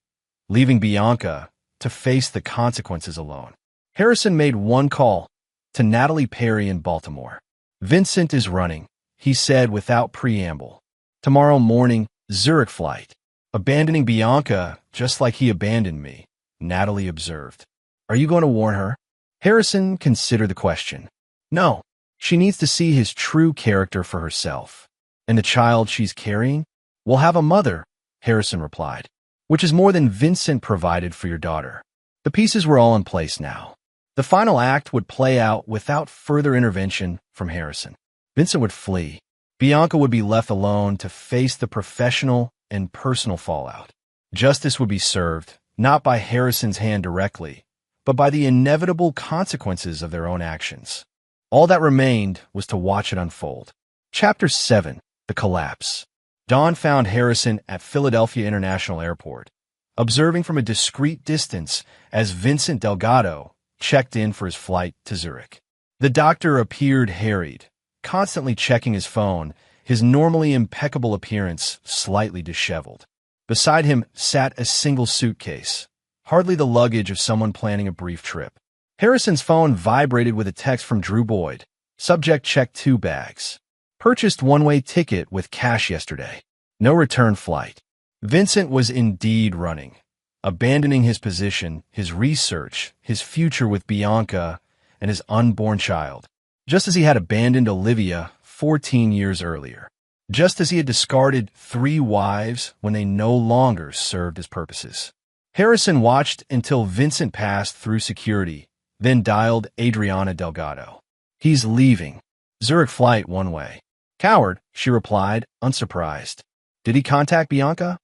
leaving Bianca to face the consequences alone. Harrison made one call to Natalie Perry in Baltimore. "Vincent is running," he said without preamble. "Tomorrow morning, Zurich flight. Abandoning Bianca just like he abandoned me," Natalie observed. "Are you going to warn her?" Harrison considered the question. "No. She needs to see his true character for herself. And the child she's carrying will have a mother," Harrison replied, "which is more than Vincent provided for your daughter." The pieces were all in place now. The final act would play out without further intervention from Harrison. Vincent would flee. Bianca would be left alone to face the professional and personal fallout. Justice would be served, not by Harrison's hand directly, but by the inevitable consequences of their own actions. All that remained was to watch it unfold. Chapter 7. The Collapse. Dawn found Harrison at Philadelphia International Airport, observing from a discreet distance as Vincent Delgado checked in for his flight to Zurich. The doctor appeared harried, constantly checking his phone, his normally impeccable appearance slightly disheveled. Beside him sat a single suitcase, hardly the luggage of someone planning a brief trip. Harrison's phone vibrated with a text from Drew Boyd. Subject: checked 2 bags. Purchased one-way ticket with cash yesterday. No return flight. Vincent was indeed running, abandoning his position, his research, his future with Bianca, and his unborn child, just as he had abandoned Olivia 14 years earlier, just as he had discarded 3 wives when they no longer served his purposes. Harrison watched until Vincent passed through security, then dialed Adriana Delgado. "He's leaving. Zurich flight one way." "Coward," she replied, unsurprised. "Did he contact Bianca?"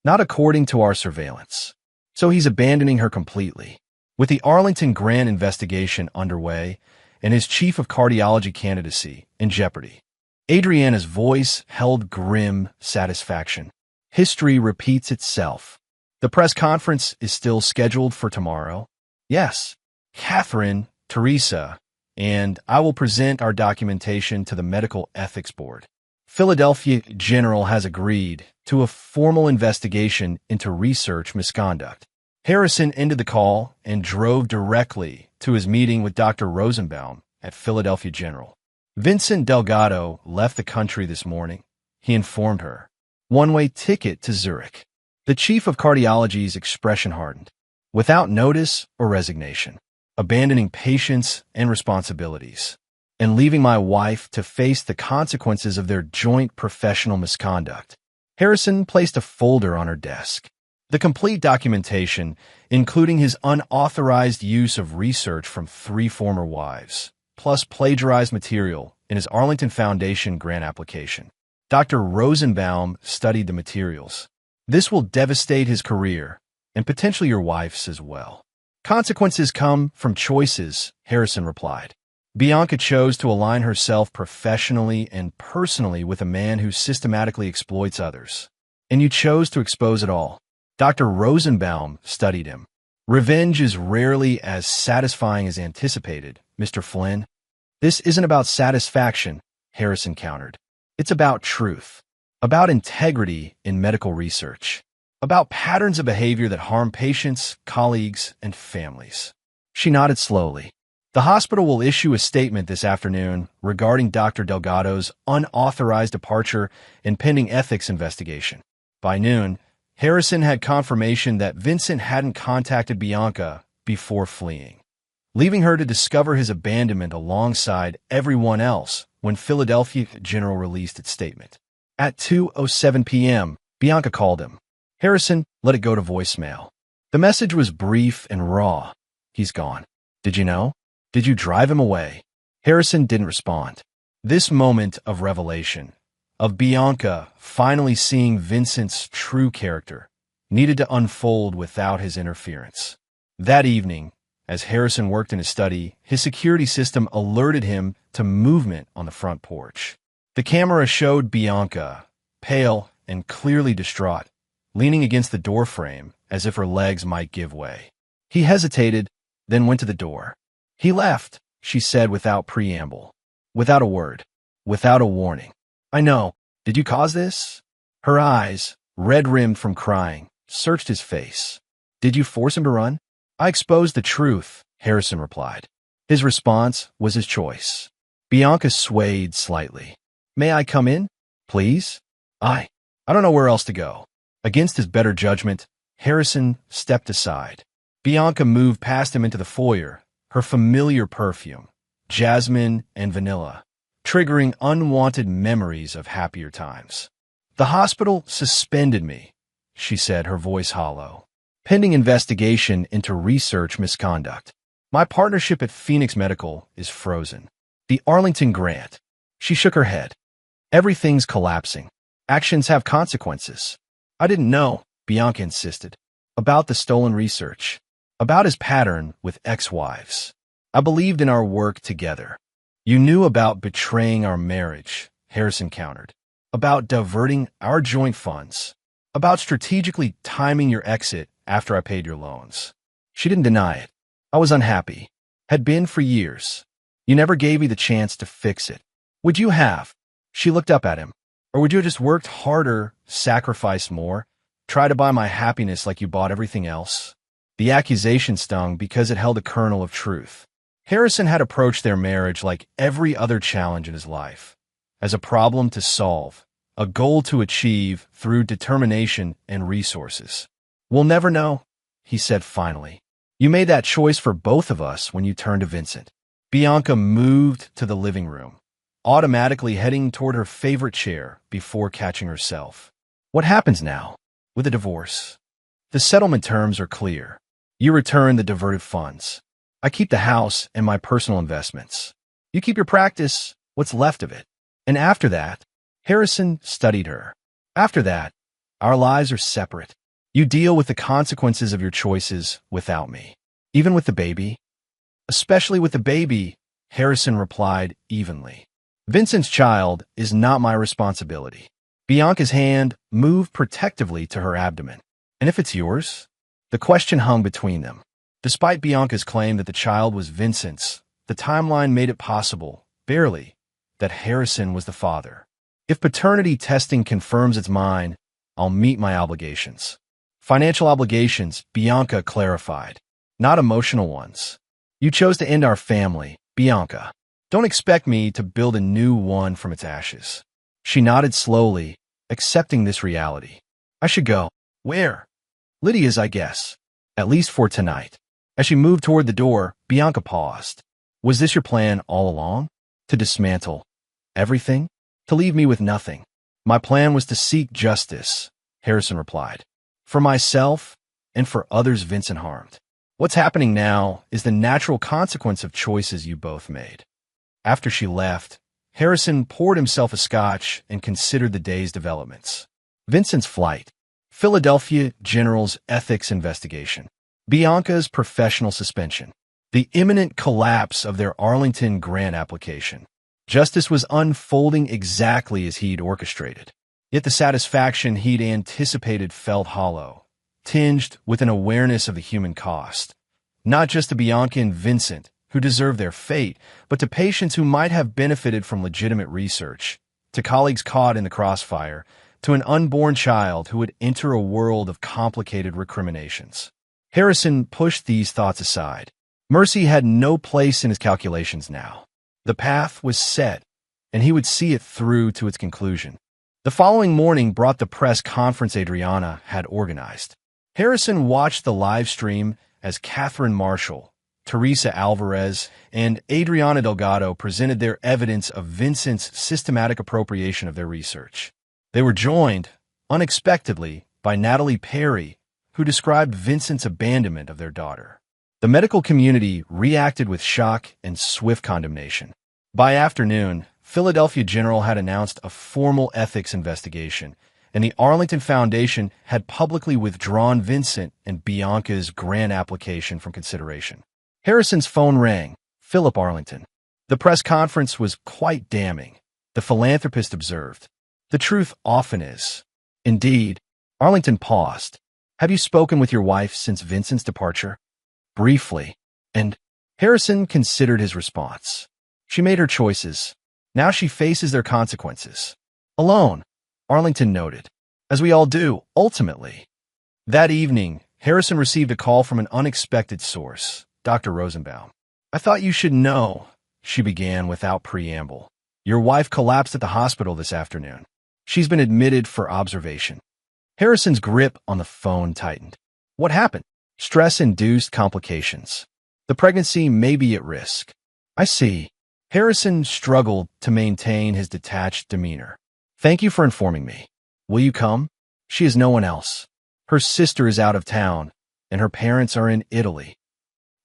"Not according to our surveillance. So he's abandoning her completely." With the Arlington Grant investigation underway and his chief of cardiology candidacy in jeopardy, Adriana's voice held grim satisfaction. "History repeats itself. The press conference is still scheduled for tomorrow." "Yes. Catherine, Teresa, and I will present our documentation to the Medical Ethics Board. Philadelphia General has agreed to a formal investigation into research misconduct." Harrison ended the call and drove directly to his meeting with Dr. Rosenbaum at Philadelphia General. Vincent Delgado left the country this morning, he informed her. One-way ticket to Zurich. The chief of cardiology's expression hardened. Without notice or resignation. Abandoning patients and responsibilities, and leaving my wife to face the consequences of their joint professional misconduct. Harrison placed a folder on her desk. The complete documentation, including his unauthorized use of research from 3 former wives, plus plagiarized material in his Arlington Foundation grant application. Dr. Rosenbaum studied the materials. "This will devastate his career, and potentially your wife's as well." "Consequences come from choices," Harrison replied. "Bianca chose to align herself professionally and personally with a man who systematically exploits others. And you chose to expose it all." Dr. Rosenbaum studied him. "Revenge is rarely as satisfying as anticipated, Mr. Flynn." "This isn't about satisfaction," Harrison countered. "It's about truth, about integrity in medical research. About patterns of behavior that harm patients, colleagues, and families." She nodded slowly. "The hospital will issue a statement this afternoon regarding Dr. Delgado's unauthorized departure and pending ethics investigation." By noon, Harrison had confirmation that Vincent hadn't contacted Bianca before fleeing, leaving her to discover his abandonment alongside everyone else when Philadelphia General released its statement. At 2:07 p.m., Bianca called him. Harrison let it go to voicemail. The message was brief and raw. "He's gone. Did you know? Did you drive him away?" Harrison didn't respond. This moment of revelation, of Bianca finally seeing Vincent's true character, needed to unfold without his interference. That evening, As Harrison worked in his study, his security system alerted him to movement on the front porch. The camera showed Bianca, pale and clearly distraught, leaning against the doorframe as if her legs might give way. He hesitated, then went to the door. "He left," she said without preamble, without a word, without a warning. "I know. Did you cause this?" Her eyes, red-rimmed from crying, searched his face. "Did you force him to run?" "I exposed the truth," Harrison replied. His response was his choice. Bianca swayed slightly. "May I come in? Please? I don't know where else to go." Against his better judgment, Harrison stepped aside. Bianca moved past him into the foyer, her familiar perfume, jasmine and vanilla, triggering unwanted memories of happier times. "The hospital suspended me," she said, her voice hollow, "pending investigation into research misconduct. My partnership at Phoenix Medical is frozen. The Arlington grant." She shook her head. "Everything's collapsing. Actions have consequences." "I didn't know," Bianca insisted, "about the stolen research, about his pattern with ex-wives. I believed in our work together." "You knew about betraying our marriage," Harrison countered, "about diverting our joint funds, about strategically timing your exit after I paid your loans." She didn't deny it. "I was unhappy. Had been for years. You never gave me the chance to fix it. Would you have?" She looked up at him. "Or would you have just worked harder, sacrificed more, try to buy my happiness like you bought everything else?" The accusation stung because it held a kernel of truth. Harrison had approached their marriage like every other challenge in his life, as a problem to solve, a goal to achieve through determination and resources. "We'll never know," he said finally. "You made that choice for both of us when you turned to Vincent." Bianca moved to the living room, automatically heading toward her favorite chair before catching herself. "What happens now with a divorce?" "The settlement terms are clear. You return the diverted funds. I keep the house and my personal investments. You keep your practice, what's left of it. And after that," Harrison studied her, "after that, our lives are separate. You deal with the consequences of your choices without me." "Even with the baby?" "Especially with the baby," Harrison replied evenly. "Vincent's child is not my responsibility." Bianca's hand moved protectively to her abdomen. "And if it's yours?" The question hung between them. Despite Bianca's claim that the child was Vincent's, the timeline made it possible, barely, that Harrison was the father. "If paternity testing confirms it's mine, I'll meet my obligations." "Financial obligations," Bianca clarified, "not emotional ones. You chose to end our family, Bianca. Don't expect me to build a new one from its ashes." She nodded slowly, accepting this reality. "I should go." "Where?" "Lydia's, I guess. At least for tonight." As she moved toward the door, Bianca paused. "Was this your plan all along? To dismantle everything? To leave me with nothing?" "My plan was to seek justice," Harrison replied. "For myself and for others Vincent harmed. What's happening now is the natural consequence of choices you both made." After she left, Harrison poured himself a scotch and considered the day's developments. Vincent's flight, Philadelphia General's ethics investigation, Bianca's professional suspension, the imminent collapse of their Arlington grant application. Justice was unfolding exactly as he'd orchestrated. Yet the satisfaction he'd anticipated felt hollow, tinged with an awareness of the human cost. Not just to Bianca and Vincent, who deserved their fate, but to patients who might have benefited from legitimate research, to colleagues caught in the crossfire, to an unborn child who would enter a world of complicated recriminations. Harrison pushed these thoughts aside. Mercy had no place in his calculations now. The path was set, and he would see it through to its conclusion. The following morning brought the press conference Adriana had organized. Harrison watched the live stream as Catherine Marshall, Teresa Alvarez, and Adriana Delgado presented their evidence of Vincent's systematic appropriation of their research. They were joined, unexpectedly, by Natalie Perry, who described Vincent's abandonment of their daughter. The medical community reacted with shock and swift condemnation. By afternoon, Philadelphia General had announced a formal ethics investigation, and the Arlington Foundation had publicly withdrawn Vincent and Bianca's grant application from consideration. Harrison's phone rang. Philip Arlington. The press conference was quite damning, the philanthropist observed. The truth often is. Indeed. Arlington paused. Have you spoken with your wife since Vincent's departure? Briefly. And Harrison considered his response. She made her choices. Now she faces their consequences. Alone, Arlington noted. As we all do, ultimately. That evening, Harrison received a call from an unexpected source, Dr. Rosenbaum. I thought you should know, she began without preamble. Your wife collapsed at the hospital this afternoon. She's been admitted for observation. Harrison's grip on the phone tightened. What happened? Stress-induced complications. The pregnancy may be at risk. I see. Harrison struggled to maintain his detached demeanor. Thank you for informing me. Will you come? She is no one else. Her sister is out of town, and her parents are in Italy.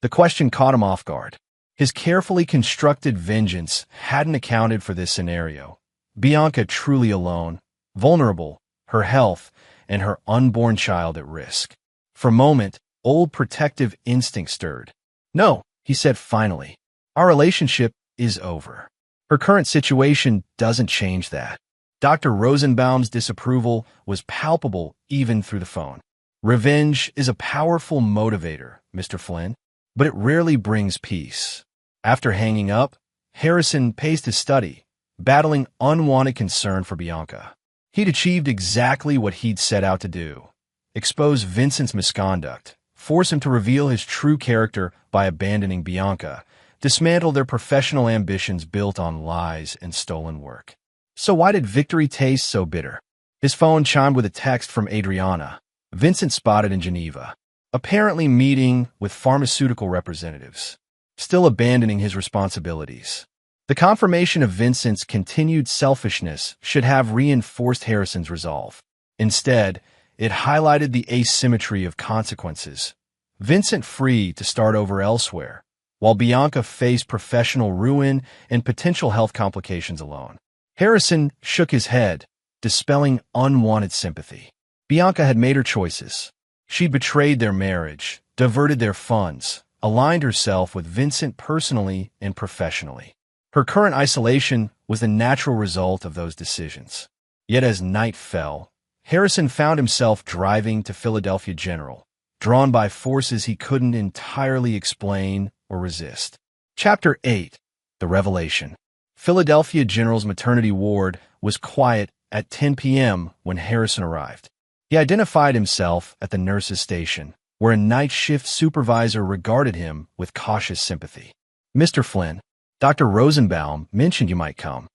The question caught him off guard. His carefully constructed vengeance hadn't accounted for this scenario. Bianca truly alone, vulnerable, her health, and her unborn child at risk. For a moment, old protective instinct stirred. No, he said finally. Our relationship is over. Her current situation doesn't change that. Dr. Rosenbaum's disapproval was palpable even through the phone. Revenge is a powerful motivator, Mr. Flynn, but it rarely brings peace. After hanging up, Harrison paced his study, battling unwanted concern for Bianca. He'd achieved exactly what he'd set out to do. Expose Vincent's misconduct, force him to reveal his true character by abandoning Bianca, dismantle their professional ambitions built on lies and stolen work. So why did victory taste so bitter? His phone chimed with a text from Adriana, Vincent spotted in Geneva, apparently meeting with pharmaceutical representatives, still abandoning his responsibilities. The confirmation of Vincent's continued selfishness should have reinforced Harrison's resolve. Instead, it highlighted the asymmetry of consequences. Vincent free to start over elsewhere, while Bianca faced professional ruin and potential health complications alone. Harrison shook his head, dispelling unwanted sympathy. Bianca had made her choices. She'd betrayed their marriage, diverted their funds, aligned herself with Vincent personally and professionally. Her current isolation was the natural result of those decisions. Yet as night fell, Harrison found himself driving to Philadelphia General, drawn by forces he couldn't entirely explain or resist. Chapter 8. The Revelation. Philadelphia General's maternity ward was quiet at 10 p.m. when Harrison arrived. He identified himself at the nurse's station, where a night shift supervisor regarded him with cautious sympathy. Mr. Flynn, Dr. Rosenbaum mentioned you might come.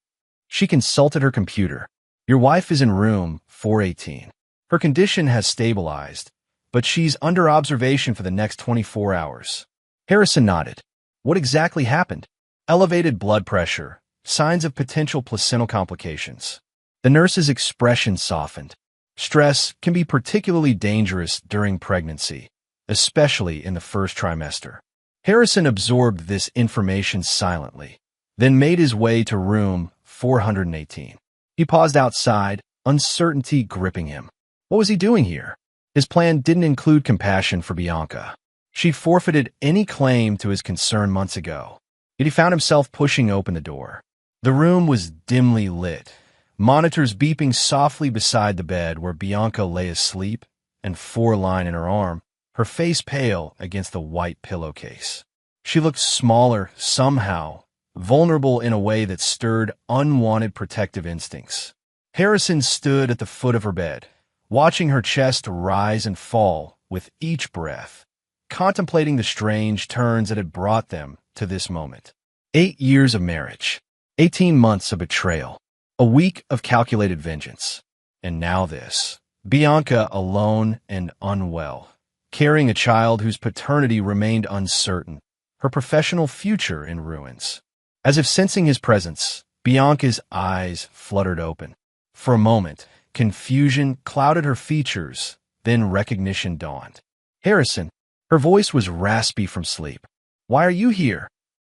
She consulted her computer. Your wife is in room 418. Her condition has stabilized, but she's under observation for the next 24 hours. Harrison nodded. What exactly happened? Elevated blood pressure, signs of potential placental complications. The nurse's expression softened. Stress can be particularly dangerous during pregnancy, especially in the first trimester. Harrison absorbed this information silently, then made his way to room 418. He paused outside, uncertainty gripping him. What was he doing here? His plan didn't include compassion for Bianca. She'd forfeited any claim to his concern months ago. Yet he found himself pushing open the door. The room was dimly lit, monitors beeping softly beside the bed where Bianca lay asleep, and 4-line in her arm, her face pale against the white pillowcase. She looked smaller somehow, vulnerable in a way that stirred unwanted protective instincts. Harrison stood at the foot of her bed, watching her chest rise and fall with each breath, contemplating the strange turns that had brought them to this moment. 8 years of marriage, 18 months of betrayal, a week of calculated vengeance, and now this. Bianca alone and unwell, carrying a child whose paternity remained uncertain, her professional future in ruins. As if sensing his presence, Bianca's eyes fluttered open. For a moment, confusion clouded her features, then recognition dawned. Harrison, her voice was raspy from sleep. Why are you here?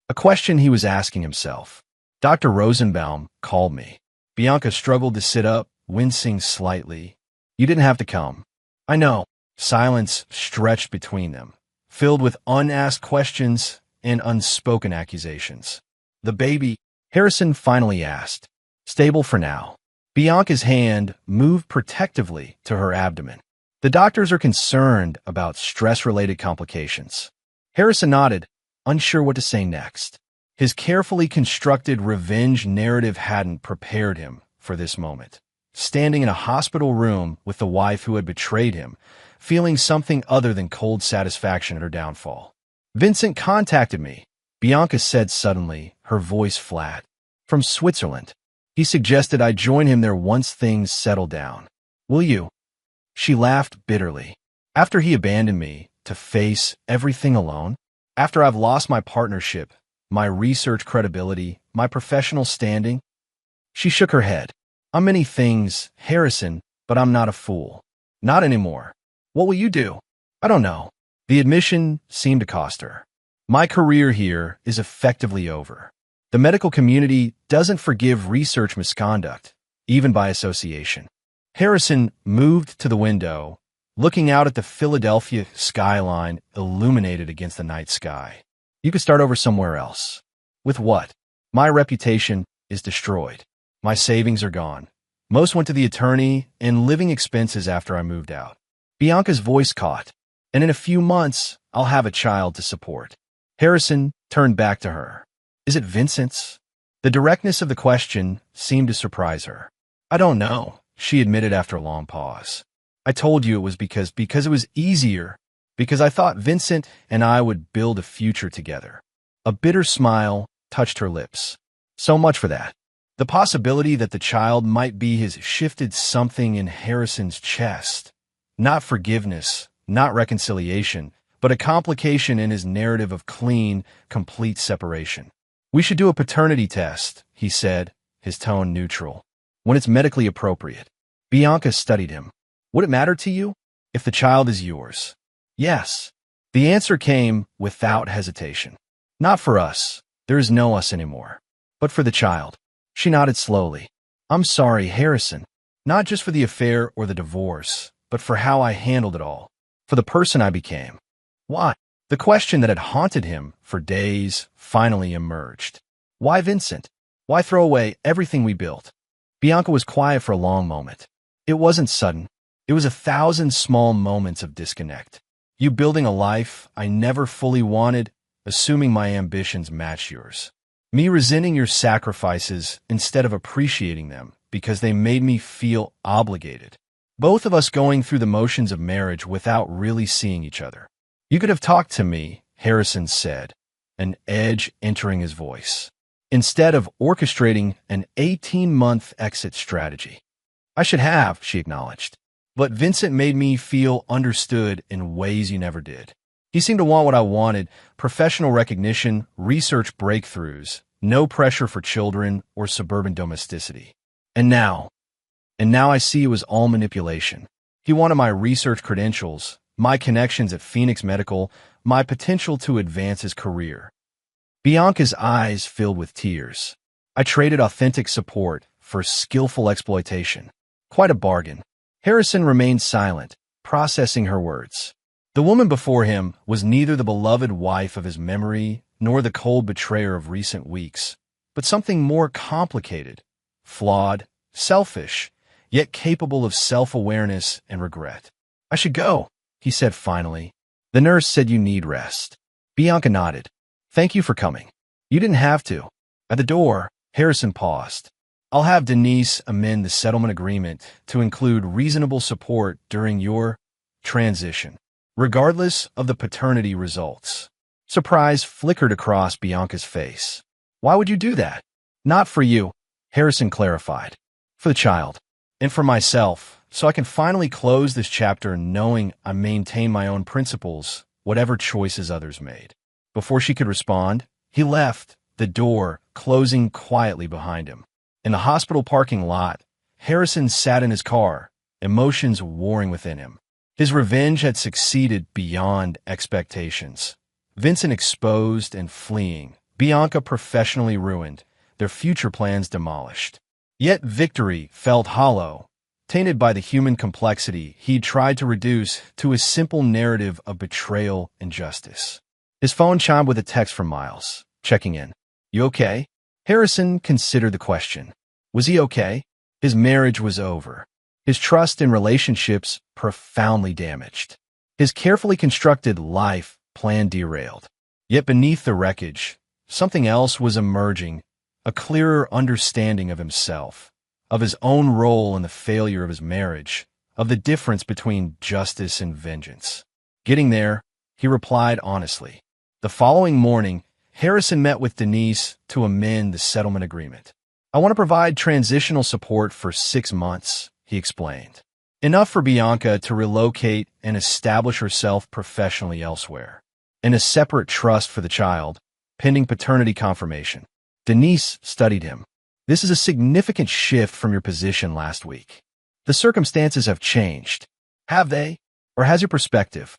A question he was asking himself. Dr. Rosenbaum called me. Bianca struggled to sit up, wincing slightly. You didn't have to come. I know. Silence stretched between them, filled with unasked questions and unspoken accusations. "The baby?" Harrison finally asked. "Stable for now." Bianca's hand moved protectively to her abdomen. "The doctors are concerned about stress-related complications." Harrison nodded, unsure what to say next. His carefully constructed revenge narrative hadn't prepared him for this moment. Standing in a hospital room with the wife who had betrayed him, feeling something other than cold satisfaction at her downfall. "Vincent contacted me," Bianca said suddenly, her voice flat. "From Switzerland. He suggested I join him there once things settle down. Will you?" She laughed bitterly. "After he abandoned me to face everything alone? After I've lost my partnership, my research credibility, my professional standing?" She shook her head. "I'm many things, Harrison, but I'm not a fool. Not anymore." "What will you do?" "I don't know." The admission seemed to cost her. "My career here is effectively over. The medical community doesn't forgive research misconduct, even by association." Harrison moved to the window, looking out at the Philadelphia skyline illuminated against the night sky. "You could start over somewhere else." "With what?" "My reputation is destroyed. My savings are gone. Most went to the attorney and living expenses after I moved out." Bianca's voice caught. "And in a few months, I'll have a child to support." Harrison turned back to her. "Is it Vincent's?" The directness of the question seemed to surprise her. "I don't know," she admitted after a long pause. "I told you it was because it was easier, because I thought Vincent and I would build a future together." A bitter smile touched her lips. "So much for that." The possibility that the child might be his shifted something in Harrison's chest. Not forgiveness, not reconciliation, but a complication in his narrative of clean, complete separation. "We should do a paternity test," he said, his tone neutral, "when it's medically appropriate." Bianca studied him. "Would it matter to you? If the child is yours?" "Yes." The answer came without hesitation. "Not for us. There is no us anymore. But for the child." She nodded slowly. "I'm sorry, Harrison. Not just for the affair or the divorce, but for how I handled it all. For the person I became." "Why?" The question that had haunted him for days finally emerged. "Why Vincent? Why throw away everything we built?" Bianca was quiet for a long moment. It wasn't sudden. It was 1,000 small moments of disconnect. You building a life I never fully wanted, assuming my ambitions match yours. Me resenting your sacrifices instead of appreciating them because they made me feel obligated. Both of us going through the motions of marriage without really seeing each other. "You could have talked to me," Harrison said, an edge entering his voice, "instead of orchestrating an 18-month exit strategy." "I should have," she acknowledged. "But Vincent made me feel understood in ways you never did. He seemed to want what I wanted, professional recognition, research breakthroughs, no pressure for children or suburban domesticity. And now I see it was all manipulation. He wanted my research credentials, my connections at Phoenix Medical, my potential to advance his career." Bianca's eyes filled with tears. "I traded authentic support for skillful exploitation. Quite a bargain." Harrison remained silent, processing her words. The woman before him was neither the beloved wife of his memory nor the cold betrayer of recent weeks, but something more complicated, flawed, selfish, yet capable of self-awareness and regret. "I should go," he said finally. "The nurse said you need rest." Bianca nodded. "Thank you for coming." "You didn't have to." At the door, Harrison paused. "I'll have Denise amend the settlement agreement to include reasonable support during your transition, regardless of the paternity results." Surprise flickered across Bianca's face. "Why would you do that?" "Not for you," Harrison clarified. "For the child. And for myself, so I can finally close this chapter knowing I maintain my own principles, whatever choices others made." Before she could respond, he left, the door closing quietly behind him. In the hospital parking lot, Harrison sat in his car, emotions warring within him. His revenge had succeeded beyond expectations. Vincent exposed and fleeing, Bianca professionally ruined, their future plans demolished. Yet victory felt hollow, tainted by the human complexity he'd tried to reduce to a simple narrative of betrayal and justice. His phone chimed with a text from Miles, checking in. You okay? Harrison considered the question. Was he okay? His marriage was over. His trust in relationships profoundly damaged. His carefully constructed life plan derailed. Yet beneath the wreckage, something else was emerging, a clearer understanding of himself, of his own role in the failure of his marriage, of the difference between justice and vengeance. Getting there, he replied honestly. The following morning, Harrison met with Denise to amend the settlement agreement. I want to provide transitional support for 6 months, he explained. Enough for Bianca to relocate and establish herself professionally elsewhere. In a separate trust for the child, pending paternity confirmation. Denise studied him. This is a significant shift from your position last week. The circumstances have changed. Have they? Or has your perspective?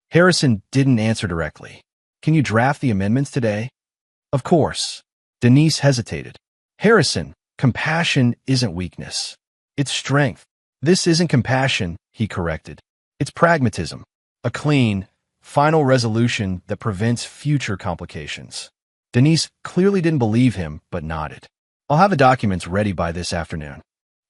Harrison didn't answer directly. Can you draft the amendments today? Of course. Denise hesitated. Harrison, compassion isn't weakness. It's strength. This isn't compassion, he corrected. It's pragmatism. A clean, final resolution that prevents future complications. Denise clearly didn't believe him, but nodded. I'll have the documents ready by this afternoon.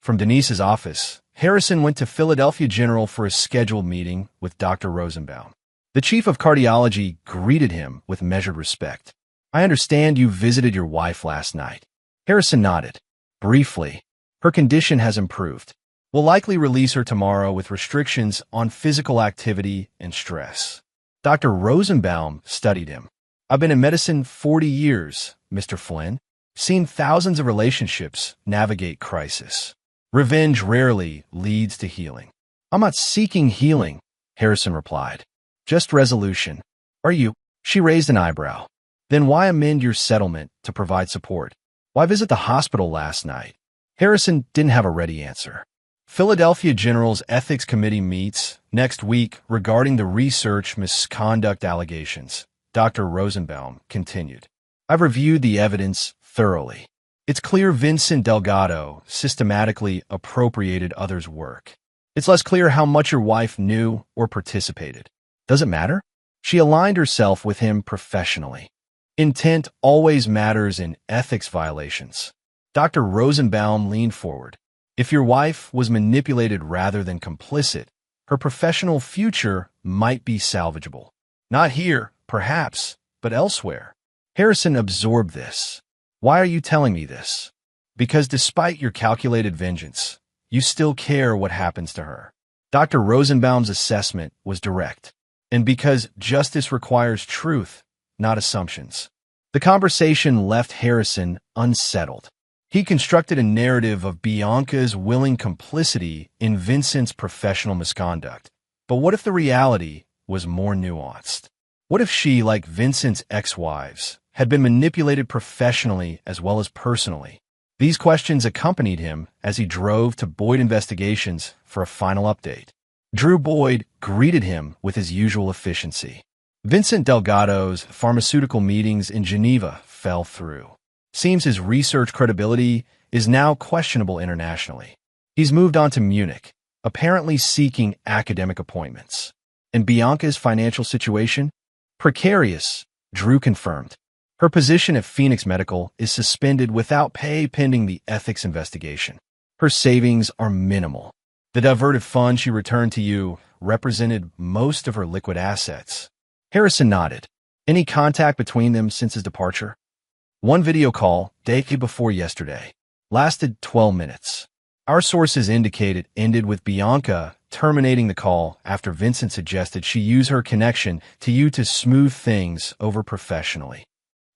From Denise's office, Harrison went to Philadelphia General for a scheduled meeting with Dr. Rosenbaum. The chief of cardiology greeted him with measured respect. I understand you visited your wife last night. Harrison nodded. Briefly, her condition has improved. We'll likely release her tomorrow with restrictions on physical activity and stress. Dr. Rosenbaum studied him. I've been in medicine 40 years, Mr. Flynn, seen thousands of relationships navigate crisis. Revenge rarely leads to healing. I'm not seeking healing, Harrison replied. Just resolution. Are you? She raised an eyebrow. Then why amend your settlement to provide support? Why visit the hospital last night? Harrison didn't have a ready answer. Philadelphia General's Ethics Committee meets next week regarding the research misconduct allegations, Dr. Rosenbaum continued. I've reviewed the evidence thoroughly. It's clear Vincent Delgado systematically appropriated others' work. It's less clear how much your wife knew or participated. Does it matter? She aligned herself with him professionally. Intent always matters in ethics violations. Dr. Rosenbaum leaned forward. If your wife was manipulated rather than complicit, her professional future might be salvageable. Not here, perhaps, but elsewhere. Harrison absorbed this. Why are you telling me this? Because despite your calculated vengeance, you still care what happens to her. Dr. Rosenbaum's assessment was direct. And because justice requires truth, not assumptions. The conversation left Harrison unsettled. He constructed a narrative of Bianca's willing complicity in Vincent's professional misconduct. But what if the reality was more nuanced? What if she, like Vincent's ex-wives, had been manipulated professionally as well as personally? These questions accompanied him as he drove to Boyd Investigations for a final update. Drew Boyd greeted him with his usual efficiency. Vincent Delgado's pharmaceutical meetings in Geneva fell through. Seems his research credibility is now questionable internationally. He's moved on to Munich, apparently seeking academic appointments. And Bianca's financial situation? Precarious, Drew confirmed. Her position at Phoenix Medical is suspended without pay pending the ethics investigation. Her savings are minimal. The diverted fund she returned to you represented most of her liquid assets. Harrison nodded. Any contact between them since his departure? One video call, day before yesterday, lasted 12 minutes. Our sources indicate it ended with Bianca terminating the call after Vincent suggested she use her connection to you to smooth things over professionally.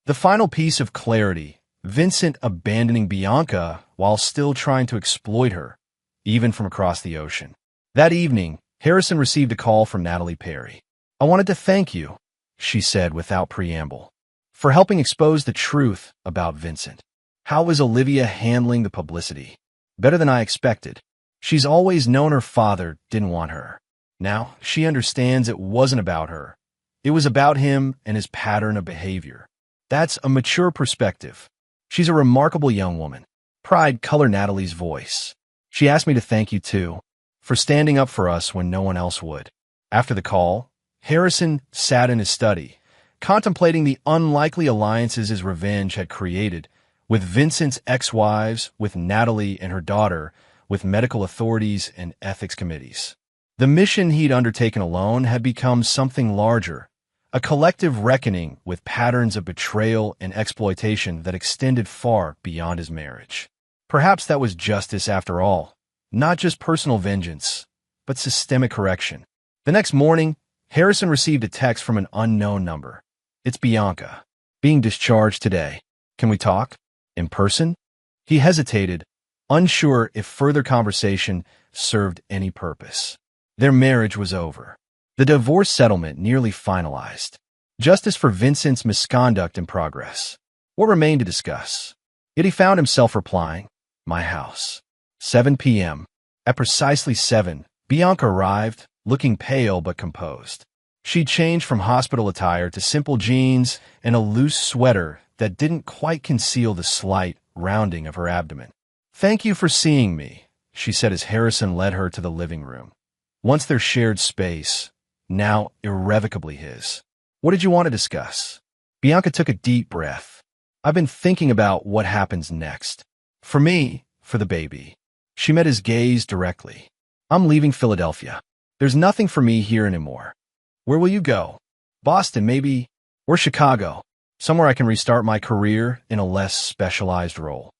The final piece of clarity, Vincent abandoning Bianca while still trying to exploit her, even from across the ocean. That evening, Harrison received a call from Natalie Perry. I wanted to thank you, she said without preamble, for helping expose the truth about Vincent. How was Olivia handling the publicity? Better than I expected. She's always known her father didn't want her. Now, she understands it wasn't about her. It was about him and his pattern of behavior. That's a mature perspective. She's a remarkable young woman. Pride colored Natalie's voice. She asked me to thank you, too, for standing up for us when no one else would. After the call, Harrison sat in his study, contemplating the unlikely alliances his revenge had created, with Vincent's ex-wives, with Natalie and her daughter, with medical authorities and ethics committees. The mission he'd undertaken alone had become something larger, a collective reckoning with patterns of betrayal and exploitation that extended far beyond his marriage. Perhaps that was justice after all, not just personal vengeance, but systemic correction. The next morning, Harrison received a text from an unknown number. "It's Bianca. Being discharged today. Can we talk? In person?" He hesitated, unsure if further conversation served any purpose. Their marriage was over. The divorce settlement nearly finalized. Justice for Vincent's misconduct in progress. What remained to discuss? Yet he found himself replying, "My house. 7 p.m. At precisely 7, Bianca arrived, looking pale but composed. She'd changed from hospital attire to simple jeans and a loose sweater that didn't quite conceal the slight rounding of her abdomen. "Thank you for seeing me," she said as Harrison led her to the living room. Once their shared space, now irrevocably his. "What did you want to discuss?" Bianca took a deep breath. "I've been thinking about what happens next. For me, for the baby." She met his gaze directly. "I'm leaving Philadelphia. There's nothing for me here anymore." "Where will you go?" "Boston, maybe, or Chicago. Somewhere I can restart my career in a less specialized role."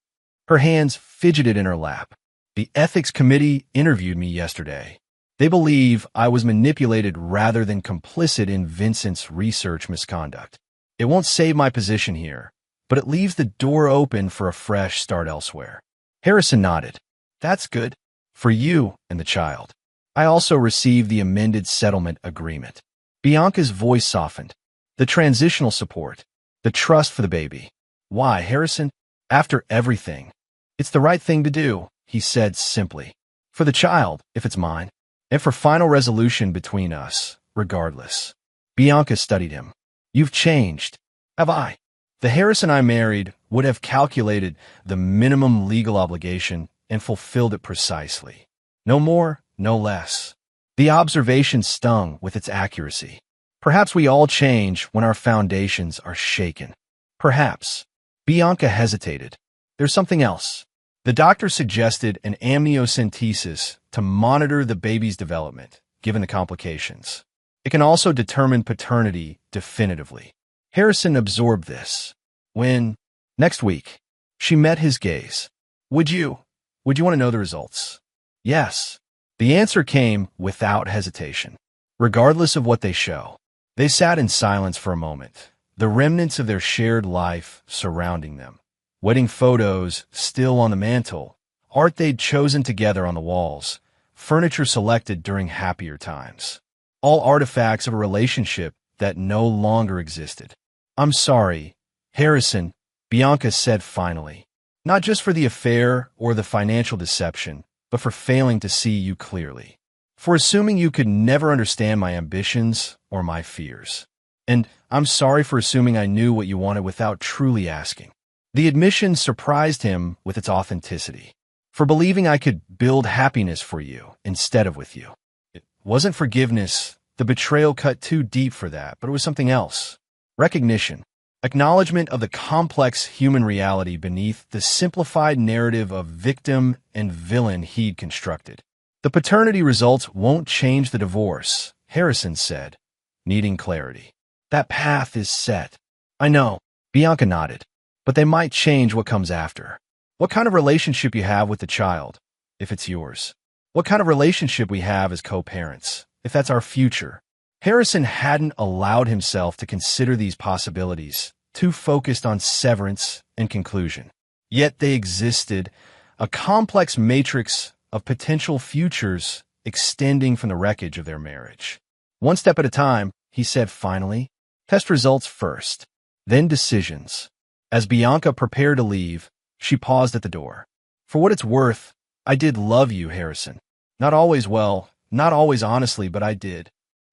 Her hands fidgeted in her lap. "The ethics committee interviewed me yesterday. They believe I was manipulated rather than complicit in Vincent's research misconduct. It won't save my position here, but it leaves the door open for a fresh start elsewhere." Harrison nodded. "That's good. For you and the child. I also received the amended settlement agreement." Bianca's voice softened. "The transitional support. The trust for the baby." "Why, Harrison? After everything." "It's the right thing to do," he said simply. "For the child, if it's mine. And for final resolution between us, regardless." Bianca studied him. "You've changed." "Have I?" The Harrison I married would have calculated the minimum legal obligation and fulfilled it precisely. No more, no less. The observation stung with its accuracy. Perhaps we all change when our foundations are shaken. Perhaps. Bianca hesitated. "There's something else." The doctor suggested an amniocentesis to monitor the baby's development, given the complications. It can also determine paternity definitively. Harrison absorbed this. "When?" "Next week." She met his gaze. Would you want to know the results?" "Yes." The answer came without hesitation. Regardless of what they show. They sat in silence for a moment, the remnants of their shared life surrounding them. Wedding photos still on the mantle, art they'd chosen together on the walls, furniture selected during happier times. All artifacts of a relationship that no longer existed. "I'm sorry, Harrison," Bianca said finally. "Not just for the affair or the financial deception, but for failing to see you clearly. For assuming you could never understand my ambitions or my fears. And I'm sorry for assuming I knew what you wanted without truly asking." The admission surprised him with its authenticity. "For believing I could build happiness for you instead of with you." It wasn't forgiveness. The betrayal cut too deep for that, but it was something else. Recognition. Acknowledgement of the complex human reality beneath the simplified narrative of victim and villain he'd constructed. "The paternity results won't change the divorce," Harrison said, needing clarity. "That path is set." "I know," Bianca nodded. "But they might change what comes after. What kind of relationship you have with the child, if it's yours. What kind of relationship we have as co-parents, if that's our future." Harrison hadn't allowed himself to consider these possibilities, too focused on severance and conclusion. Yet they existed, a complex matrix of potential futures extending from the wreckage of their marriage. "One step at a time," he said finally. "Test results first, then decisions." As Bianca prepared to leave, she paused at the door. "For what it's worth, I did love you, Harrison. Not always well, not always honestly, but I did."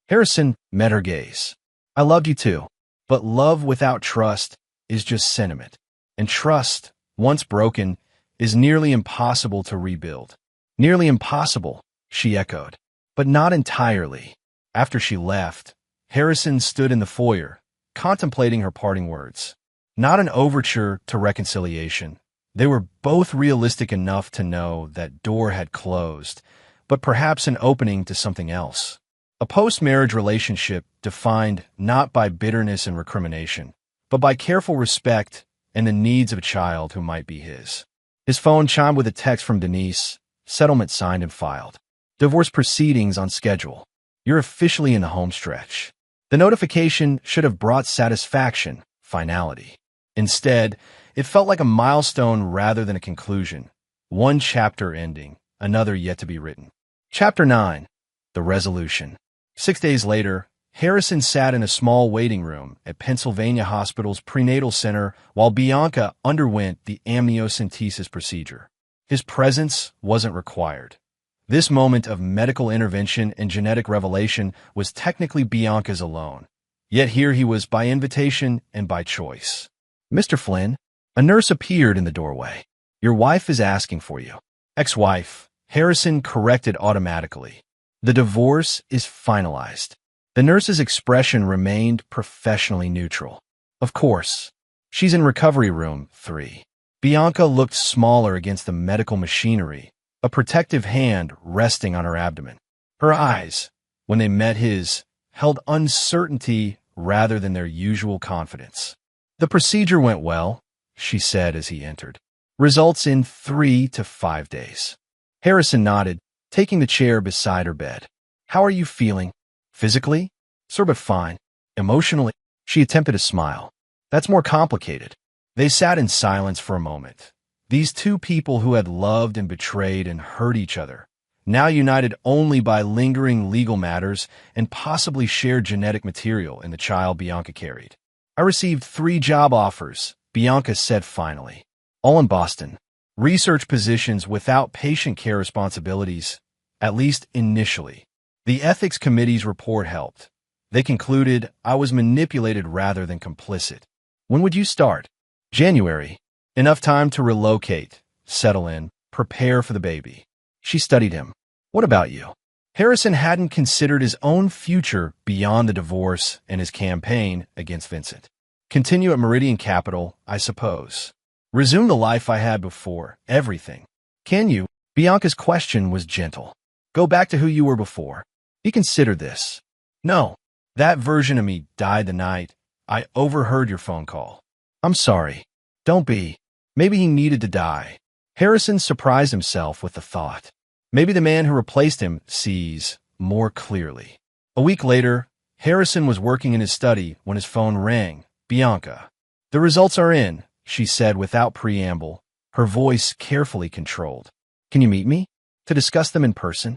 Harrison met her gaze. "I loved you too. But love without trust is just sentiment. And trust, once broken, is nearly impossible to rebuild." "Nearly impossible," she echoed. "But not entirely." After she left, Harrison stood in the foyer, contemplating her parting words. Not an overture to reconciliation. They were both realistic enough to know that door had closed, but perhaps an opening to something else. A post-marriage relationship defined not by bitterness and recrimination, but by careful respect and the needs of a child who might be his. His phone chimed with a text from Denise, settlement signed and filed. Divorce proceedings on schedule. You're officially in the home stretch. The notification should have brought satisfaction, finality. Instead, it felt like a milestone rather than a conclusion. One chapter ending, another yet to be written. Chapter 9. The Resolution. 6 days later, Harrison sat in a small waiting room at Pennsylvania Hospital's prenatal center while Bianca underwent the amniocentesis procedure. His presence wasn't required. This moment of medical intervention and genetic revelation was technically Bianca's alone. Yet here he was by invitation and by choice. Mr. Flynn, a nurse appeared in the doorway. Your wife is asking for you. Ex-wife, Harrison corrected automatically. The divorce is finalized. The nurse's expression remained professionally neutral. Of course. She's in recovery room 3. Bianca looked smaller against the medical machinery, a protective hand resting on her abdomen. Her eyes, when they met his, held uncertainty rather than their usual confidence. The procedure went well, she said as he entered. Results in 3 to 5 days. Harrison nodded, taking the chair beside her bed. How are you feeling? Physically? Sort of fine. Emotionally? She attempted a smile. That's more complicated. They sat in silence for a moment. These two people who had loved and betrayed and hurt each other, now united only by lingering legal matters and possibly shared genetic material in the child Bianca carried. I received 3 job offers, Bianca said finally. All in Boston. Research positions without patient care responsibilities, at least initially. The ethics committee's report helped. They concluded I was manipulated rather than complicit. When would you start? January. Enough time to relocate, settle in, prepare for the baby. She studied him. What about you? Harrison hadn't considered his own future beyond the divorce and his campaign against Vincent. Continue at Meridian Capital, I suppose. Resume the life I had before, everything. Can you? Bianca's question was gentle. Go back to who you were before. He considered this. No, that version of me died the night I overheard your phone call. I'm sorry. Don't be. Maybe he needed to die. Harrison surprised himself with the thought. Maybe the man who replaced him sees more clearly. A week later, Harrison was working in his study when his phone rang. Bianca. The results are in, she said without preamble, her voice carefully controlled. Can you meet me? To discuss them in person?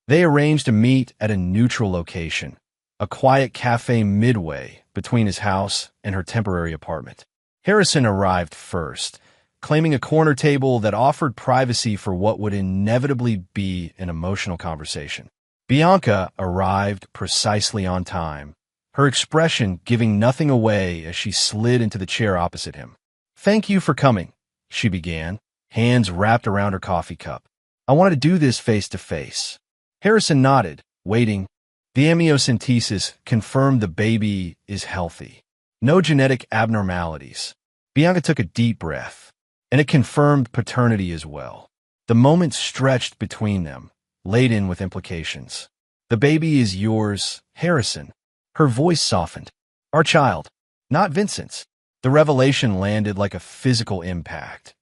They arranged to meet at a neutral location, a quiet cafe midway between his house and her temporary apartment. Harrison arrived first, claiming a corner table that offered privacy for what would inevitably be an emotional conversation. Bianca arrived precisely on time, her expression giving nothing away as she slid into the chair opposite him. Thank you for coming, she began, hands wrapped around her coffee cup. I wanted to do this face to face. Harrison nodded, waiting. The amniocentesis confirmed the baby is healthy. No genetic abnormalities. Bianca took a deep breath, and it confirmed paternity as well. The moment stretched between them, laden with implications. The baby is yours, Harrison. Her voice softened. Our child, not Vincent's. The revelation landed like a physical impact.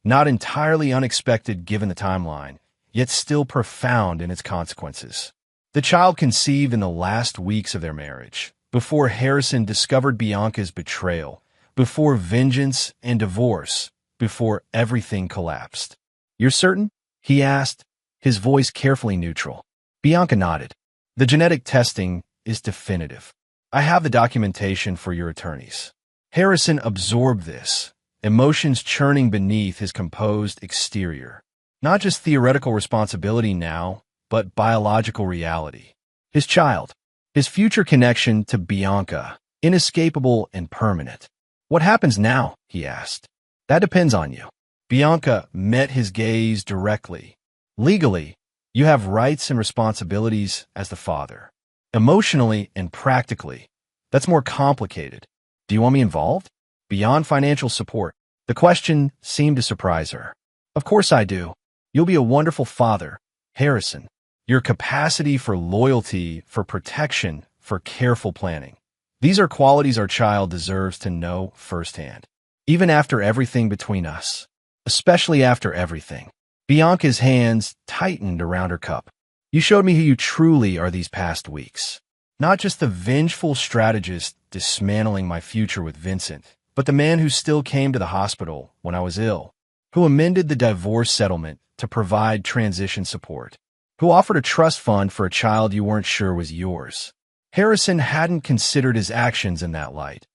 Not entirely unexpected given the timeline, yet still profound in its consequences. The child conceived in the last weeks of their marriage, before Harrison discovered Bianca's betrayal, before vengeance and divorce, before everything collapsed. You're certain? He asked, his voice carefully neutral. Bianca nodded. The genetic testing is definitive. I have the documentation for your attorneys. Harrison absorbed this, emotions churning beneath his composed exterior. Not just theoretical responsibility now, but biological reality. His child, his future connection to Bianca, inescapable and permanent. What happens now? He asked. That depends on you. Bianca met his gaze directly. Legally, you have rights and responsibilities as the father. Emotionally and practically, That's more complicated. Do you want me involved? Beyond financial support. The question seemed to surprise her. Of course I do. You'll be a wonderful father, Harrison. Your capacity for loyalty, for protection, for careful planning. These are qualities our child deserves to know firsthand. Even after everything between us. Especially after everything. Bianca's hands tightened around her cup. You showed me who you truly are these past weeks. Not just the vengeful strategist dismantling my future with Vincent, but the man who still came to the hospital when I was ill, who amended the divorce settlement to provide transition support, who offered a trust fund for a child you weren't sure was yours. Harrison hadn't considered his actions in that light,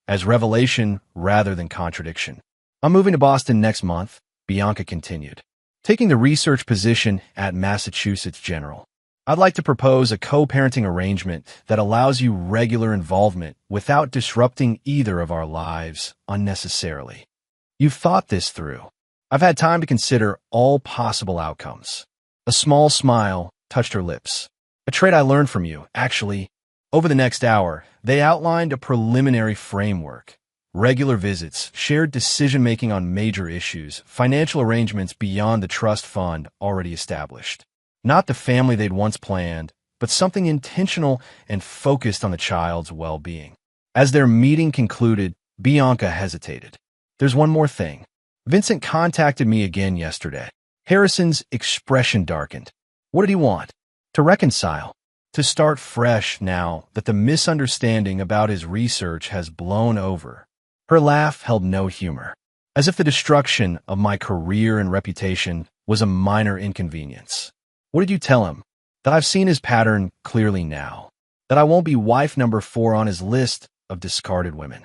as revelation rather than contradiction. I'm moving to Boston next month, Bianca continued, taking the research position at Massachusetts General. I'd like to propose a co-parenting arrangement that allows you regular involvement without disrupting either of our lives unnecessarily. You've thought this through. I've had time to consider all possible outcomes. A small smile touched her lips. A trait I learned from you, actually. Over the next hour, they outlined a preliminary framework. Regular visits, shared decision-making on major issues, financial arrangements beyond the trust fund already established. Not the family they'd once planned, but something intentional and focused on the child's well-being. As their meeting concluded, Bianca hesitated. There's one more thing. Vincent contacted me again yesterday. Harrison's expression darkened. What did he want? To reconcile. To start fresh now that the misunderstanding about his research has blown over. Her laugh held no humor, as if the destruction of my career and reputation was a minor inconvenience. What did you tell him? That I've seen his pattern clearly now. That I won't be wife number 4 on his list of discarded women.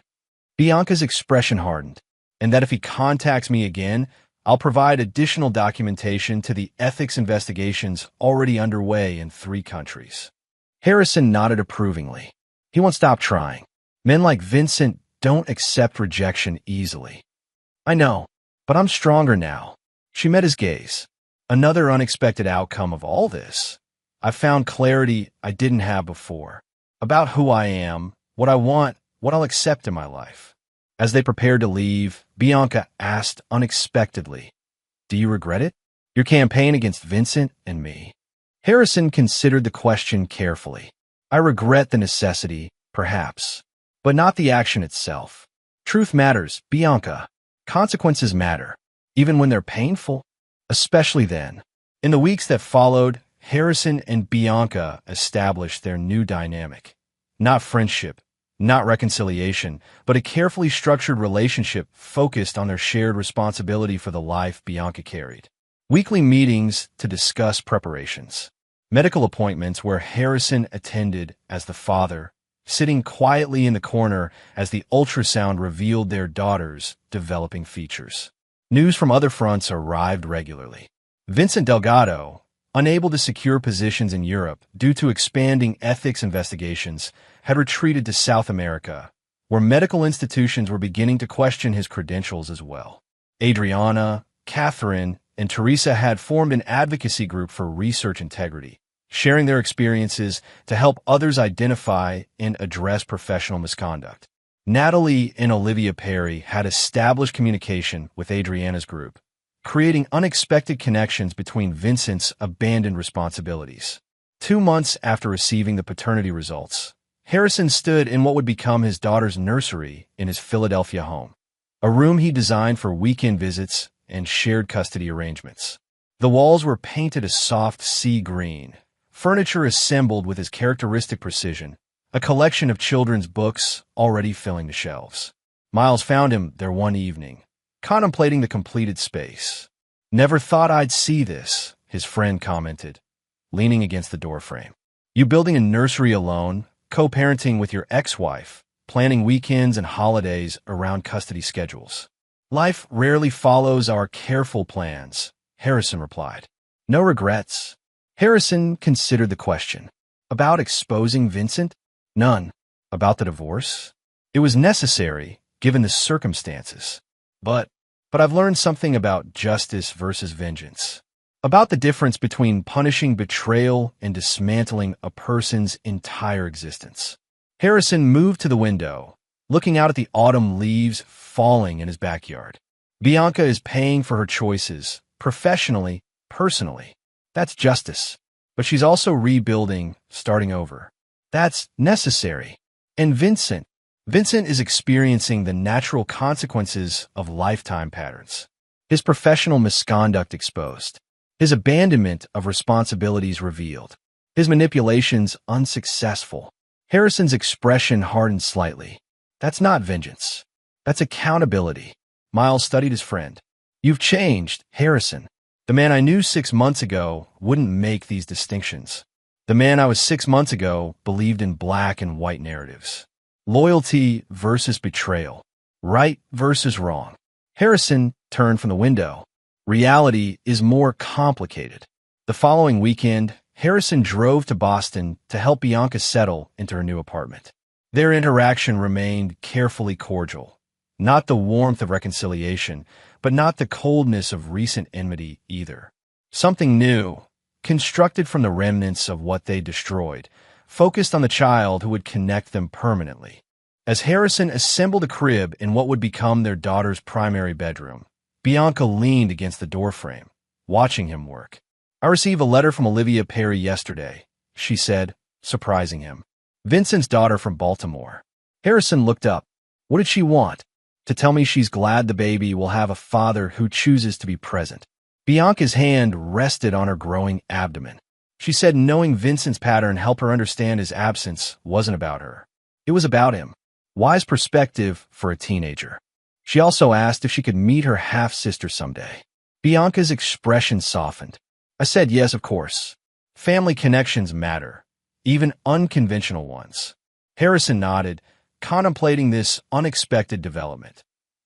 Bianca's expression hardened, and that if he contacts me again, I'll provide additional documentation to the ethics investigations already underway in 3 countries. Harrison nodded approvingly. He won't stop trying. Men like Vincent don't accept rejection easily. I know, but I'm stronger now. She met his gaze. Another unexpected outcome of all this. I found clarity I didn't have before. About who I am, what I want, what I'll accept in my life. As they prepared to leave, Bianca asked unexpectedly, Do you regret it? Your campaign against Vincent and me? Harrison considered the question carefully. I regret the necessity, perhaps, but not the action itself. Truth matters, Bianca. Consequences matter, even when they're painful. Especially then. In the weeks that followed, Harrison and Bianca established their new dynamic. Not friendship, not reconciliation, but a carefully structured relationship focused on their shared responsibility for the life Bianca carried. Weekly meetings to discuss preparations. Medical appointments where Harrison attended as the father, sitting quietly in the corner as the ultrasound revealed their daughter's developing features. News from other fronts arrived regularly. Vincent Delgado, unable to secure positions in Europe due to expanding ethics investigations, had retreated to South America, where medical institutions were beginning to question his credentials as well. Adriana, Catherine, and Teresa had formed an advocacy group for research integrity, sharing their experiences to help others identify and address professional misconduct. Natalie and Olivia Perry had established communication with Adriana's group, creating unexpected connections between Vincent's abandoned responsibilities. 2 months after receiving the paternity results, Harrison stood in what would become his daughter's nursery in his Philadelphia home, a room he designed for weekend visits and shared custody arrangements. The walls were painted a soft sea green, furniture assembled with his characteristic precision, a collection of children's books already filling the shelves. Miles found him there one evening, contemplating the completed space. Never thought I'd see this, his friend commented, leaning against the doorframe. You building a nursery alone, co-parenting with your ex-wife, planning weekends and holidays around custody schedules. Life rarely follows our careful plans, Harrison replied. No regrets. Harrison considered the question. About exposing Vincent? None. About the divorce? It was necessary, given the circumstances. But I've learned something about justice versus vengeance. About the difference between punishing betrayal and dismantling a person's entire existence. Harrison moved to the window, looking out at the autumn leaves falling in his backyard. Bianca is paying for her choices, professionally, personally. That's justice. But she's also rebuilding, starting over. That's necessary. And Vincent is experiencing the natural consequences of lifetime patterns. His professional misconduct exposed. His abandonment of responsibilities revealed. His manipulations unsuccessful. Harrison's expression hardened slightly. That's not vengeance. That's accountability. Miles studied his friend. You've changed, Harrison. The man I knew 6 months ago wouldn't make these distinctions. The man I was 6 months ago believed in black and white narratives. Loyalty versus betrayal. Right versus wrong. Harrison turned from the window. Reality is more complicated. The following weekend, Harrison drove to Boston to help Bianca settle into her new apartment. Their interaction remained carefully cordial. Not the warmth of reconciliation, but not the coldness of recent enmity either. Something new, constructed from the remnants of what they destroyed, focused on the child who would connect them permanently. As Harrison assembled a crib in what would become their daughter's primary bedroom, Bianca leaned against the doorframe, watching him work. I received a letter from Olivia Perry yesterday, she said, surprising him. Vincent's daughter from Baltimore. Harrison looked up. What did she want? To tell me she's glad the baby will have a father who chooses to be present. Bianca's hand rested on her growing abdomen. She said knowing Vincent's pattern helped her understand his absence wasn't about her. It was about him. Wise perspective for a teenager. She also asked if she could meet her half-sister someday. Bianca's expression softened. I said yes, of course. Family connections matter, even unconventional ones. Harrison nodded, contemplating this unexpected development.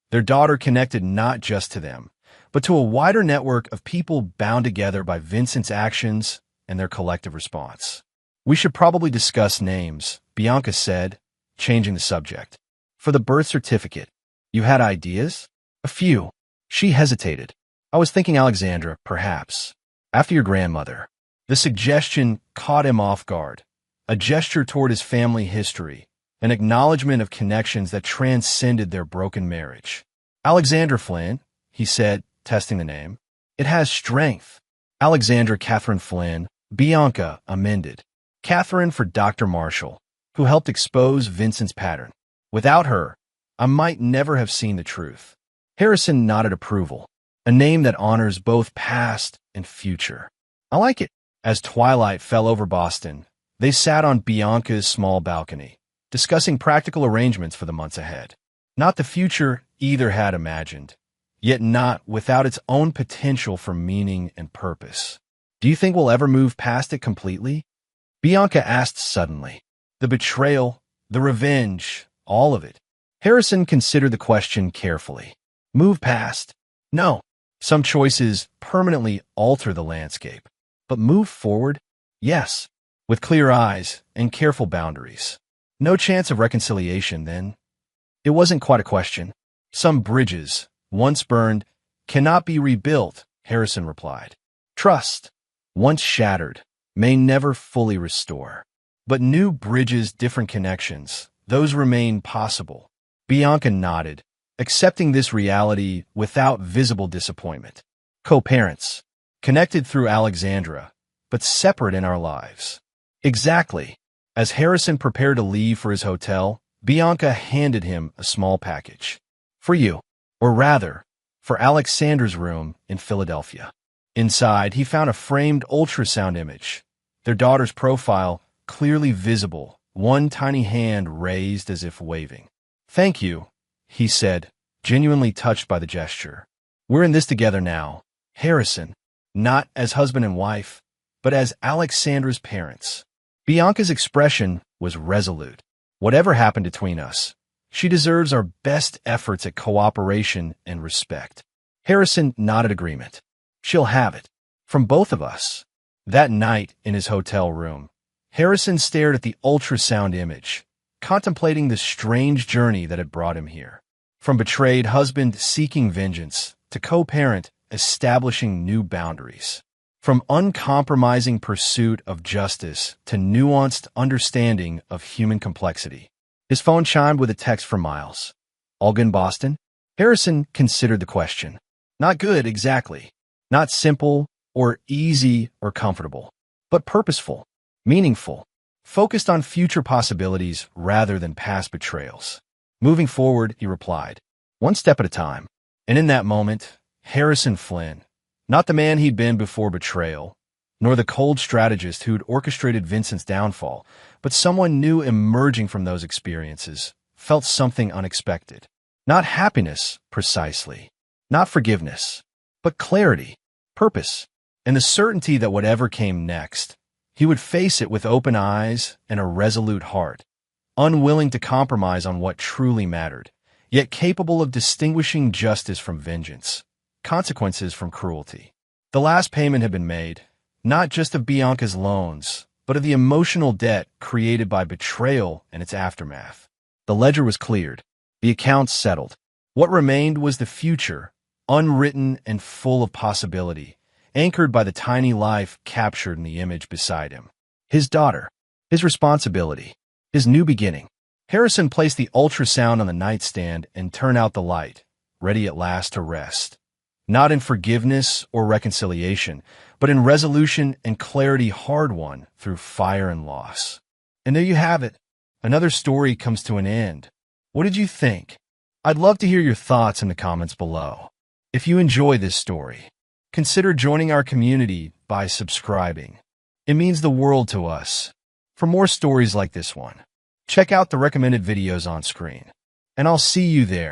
Their daughter connected not just to them, but to a wider network of people bound together by Vincent's actions and their collective response. We should probably discuss names, Bianca said, changing the subject. For the birth certificate, you had ideas? A few. She hesitated. I was thinking Alexandra, perhaps. After your grandmother. The suggestion caught him off guard. A gesture toward his family history, an acknowledgement of connections that transcended their broken marriage. Alexandra Flynn, he said, testing the name. It has strength. Alexandra Catherine Flynn, Bianca amended. Catherine for Dr. Marshall, who helped expose Vincent's pattern. Without her, I might never have seen the truth. Harrison nodded approval. A name that honors both past and future. I like it. As twilight fell over Boston, they sat on Bianca's small balcony, discussing practical arrangements for the months ahead. Not the future either had imagined, yet not without its own potential for meaning and purpose. Do you think we'll ever move past it completely? Bianca asked suddenly. The betrayal, the revenge, all of it. Harrison considered the question carefully. Move past? No. Some choices permanently alter the landscape. But move forward? Yes. With clear eyes and careful boundaries. No chance of reconciliation, then? It wasn't quite a question. Some bridges, once burned, cannot be rebuilt, Harrison replied. Trust, once shattered, may never fully restore. But new bridges, different connections, those remain possible. Bianca nodded, accepting this reality without visible disappointment. Co-parents, connected through Alexandra, but separate in our lives. Exactly. As Harrison prepared to leave for his hotel, Bianca handed him a small package. For you, or rather, for Alexandra's room in Philadelphia. Inside, he found a framed ultrasound image, their daughter's profile clearly visible, one tiny hand raised as if waving. Thank you, he said, genuinely touched by the gesture. We're in this together now, Harrison, not as husband and wife, but as Alexandra's parents. Bianca's expression was resolute. Whatever happened between us, she deserves our best efforts at cooperation and respect. Harrison nodded agreement. She'll have it. From both of us. That night in his hotel room, Harrison stared at the ultrasound image, contemplating the strange journey that had brought him here. From betrayed husband seeking vengeance to co-parent establishing new boundaries. From uncompromising pursuit of justice to nuanced understanding of human complexity. His phone chimed with a text from Miles. All good in Boston? Harrison considered the question. Not good, exactly. Not simple or easy or comfortable, but purposeful, meaningful, focused on future possibilities rather than past betrayals. Moving forward, he replied, one step at a time. And in that moment, Harrison Flynn, not the man he'd been before betrayal, nor the cold strategist who'd orchestrated Vincent's downfall, but someone new emerging from those experiences, felt something unexpected. Not happiness, precisely. Not forgiveness. But clarity, purpose, and the certainty that whatever came next, he would face it with open eyes and a resolute heart, unwilling to compromise on what truly mattered, yet capable of distinguishing justice from vengeance, consequences from cruelty. The last payment had been made, not just of Bianca's loans, but of the emotional debt created by betrayal and its aftermath. The ledger was cleared, the accounts settled. What remained was the future, unwritten and full of possibility, anchored by the tiny life captured in the image beside him. His daughter, his responsibility, his new beginning. Harrison placed the ultrasound on the nightstand and turned out the light, ready at last to rest. Not in forgiveness or reconciliation, but in resolution and clarity hard-won through fire and loss. And there you have it. Another story comes to an end. What did you think? I'd love to hear your thoughts in the comments below. If you enjoy this story, consider joining our community by subscribing. It means the world to us. For more stories like this one, check out the recommended videos on screen. And I'll see you there.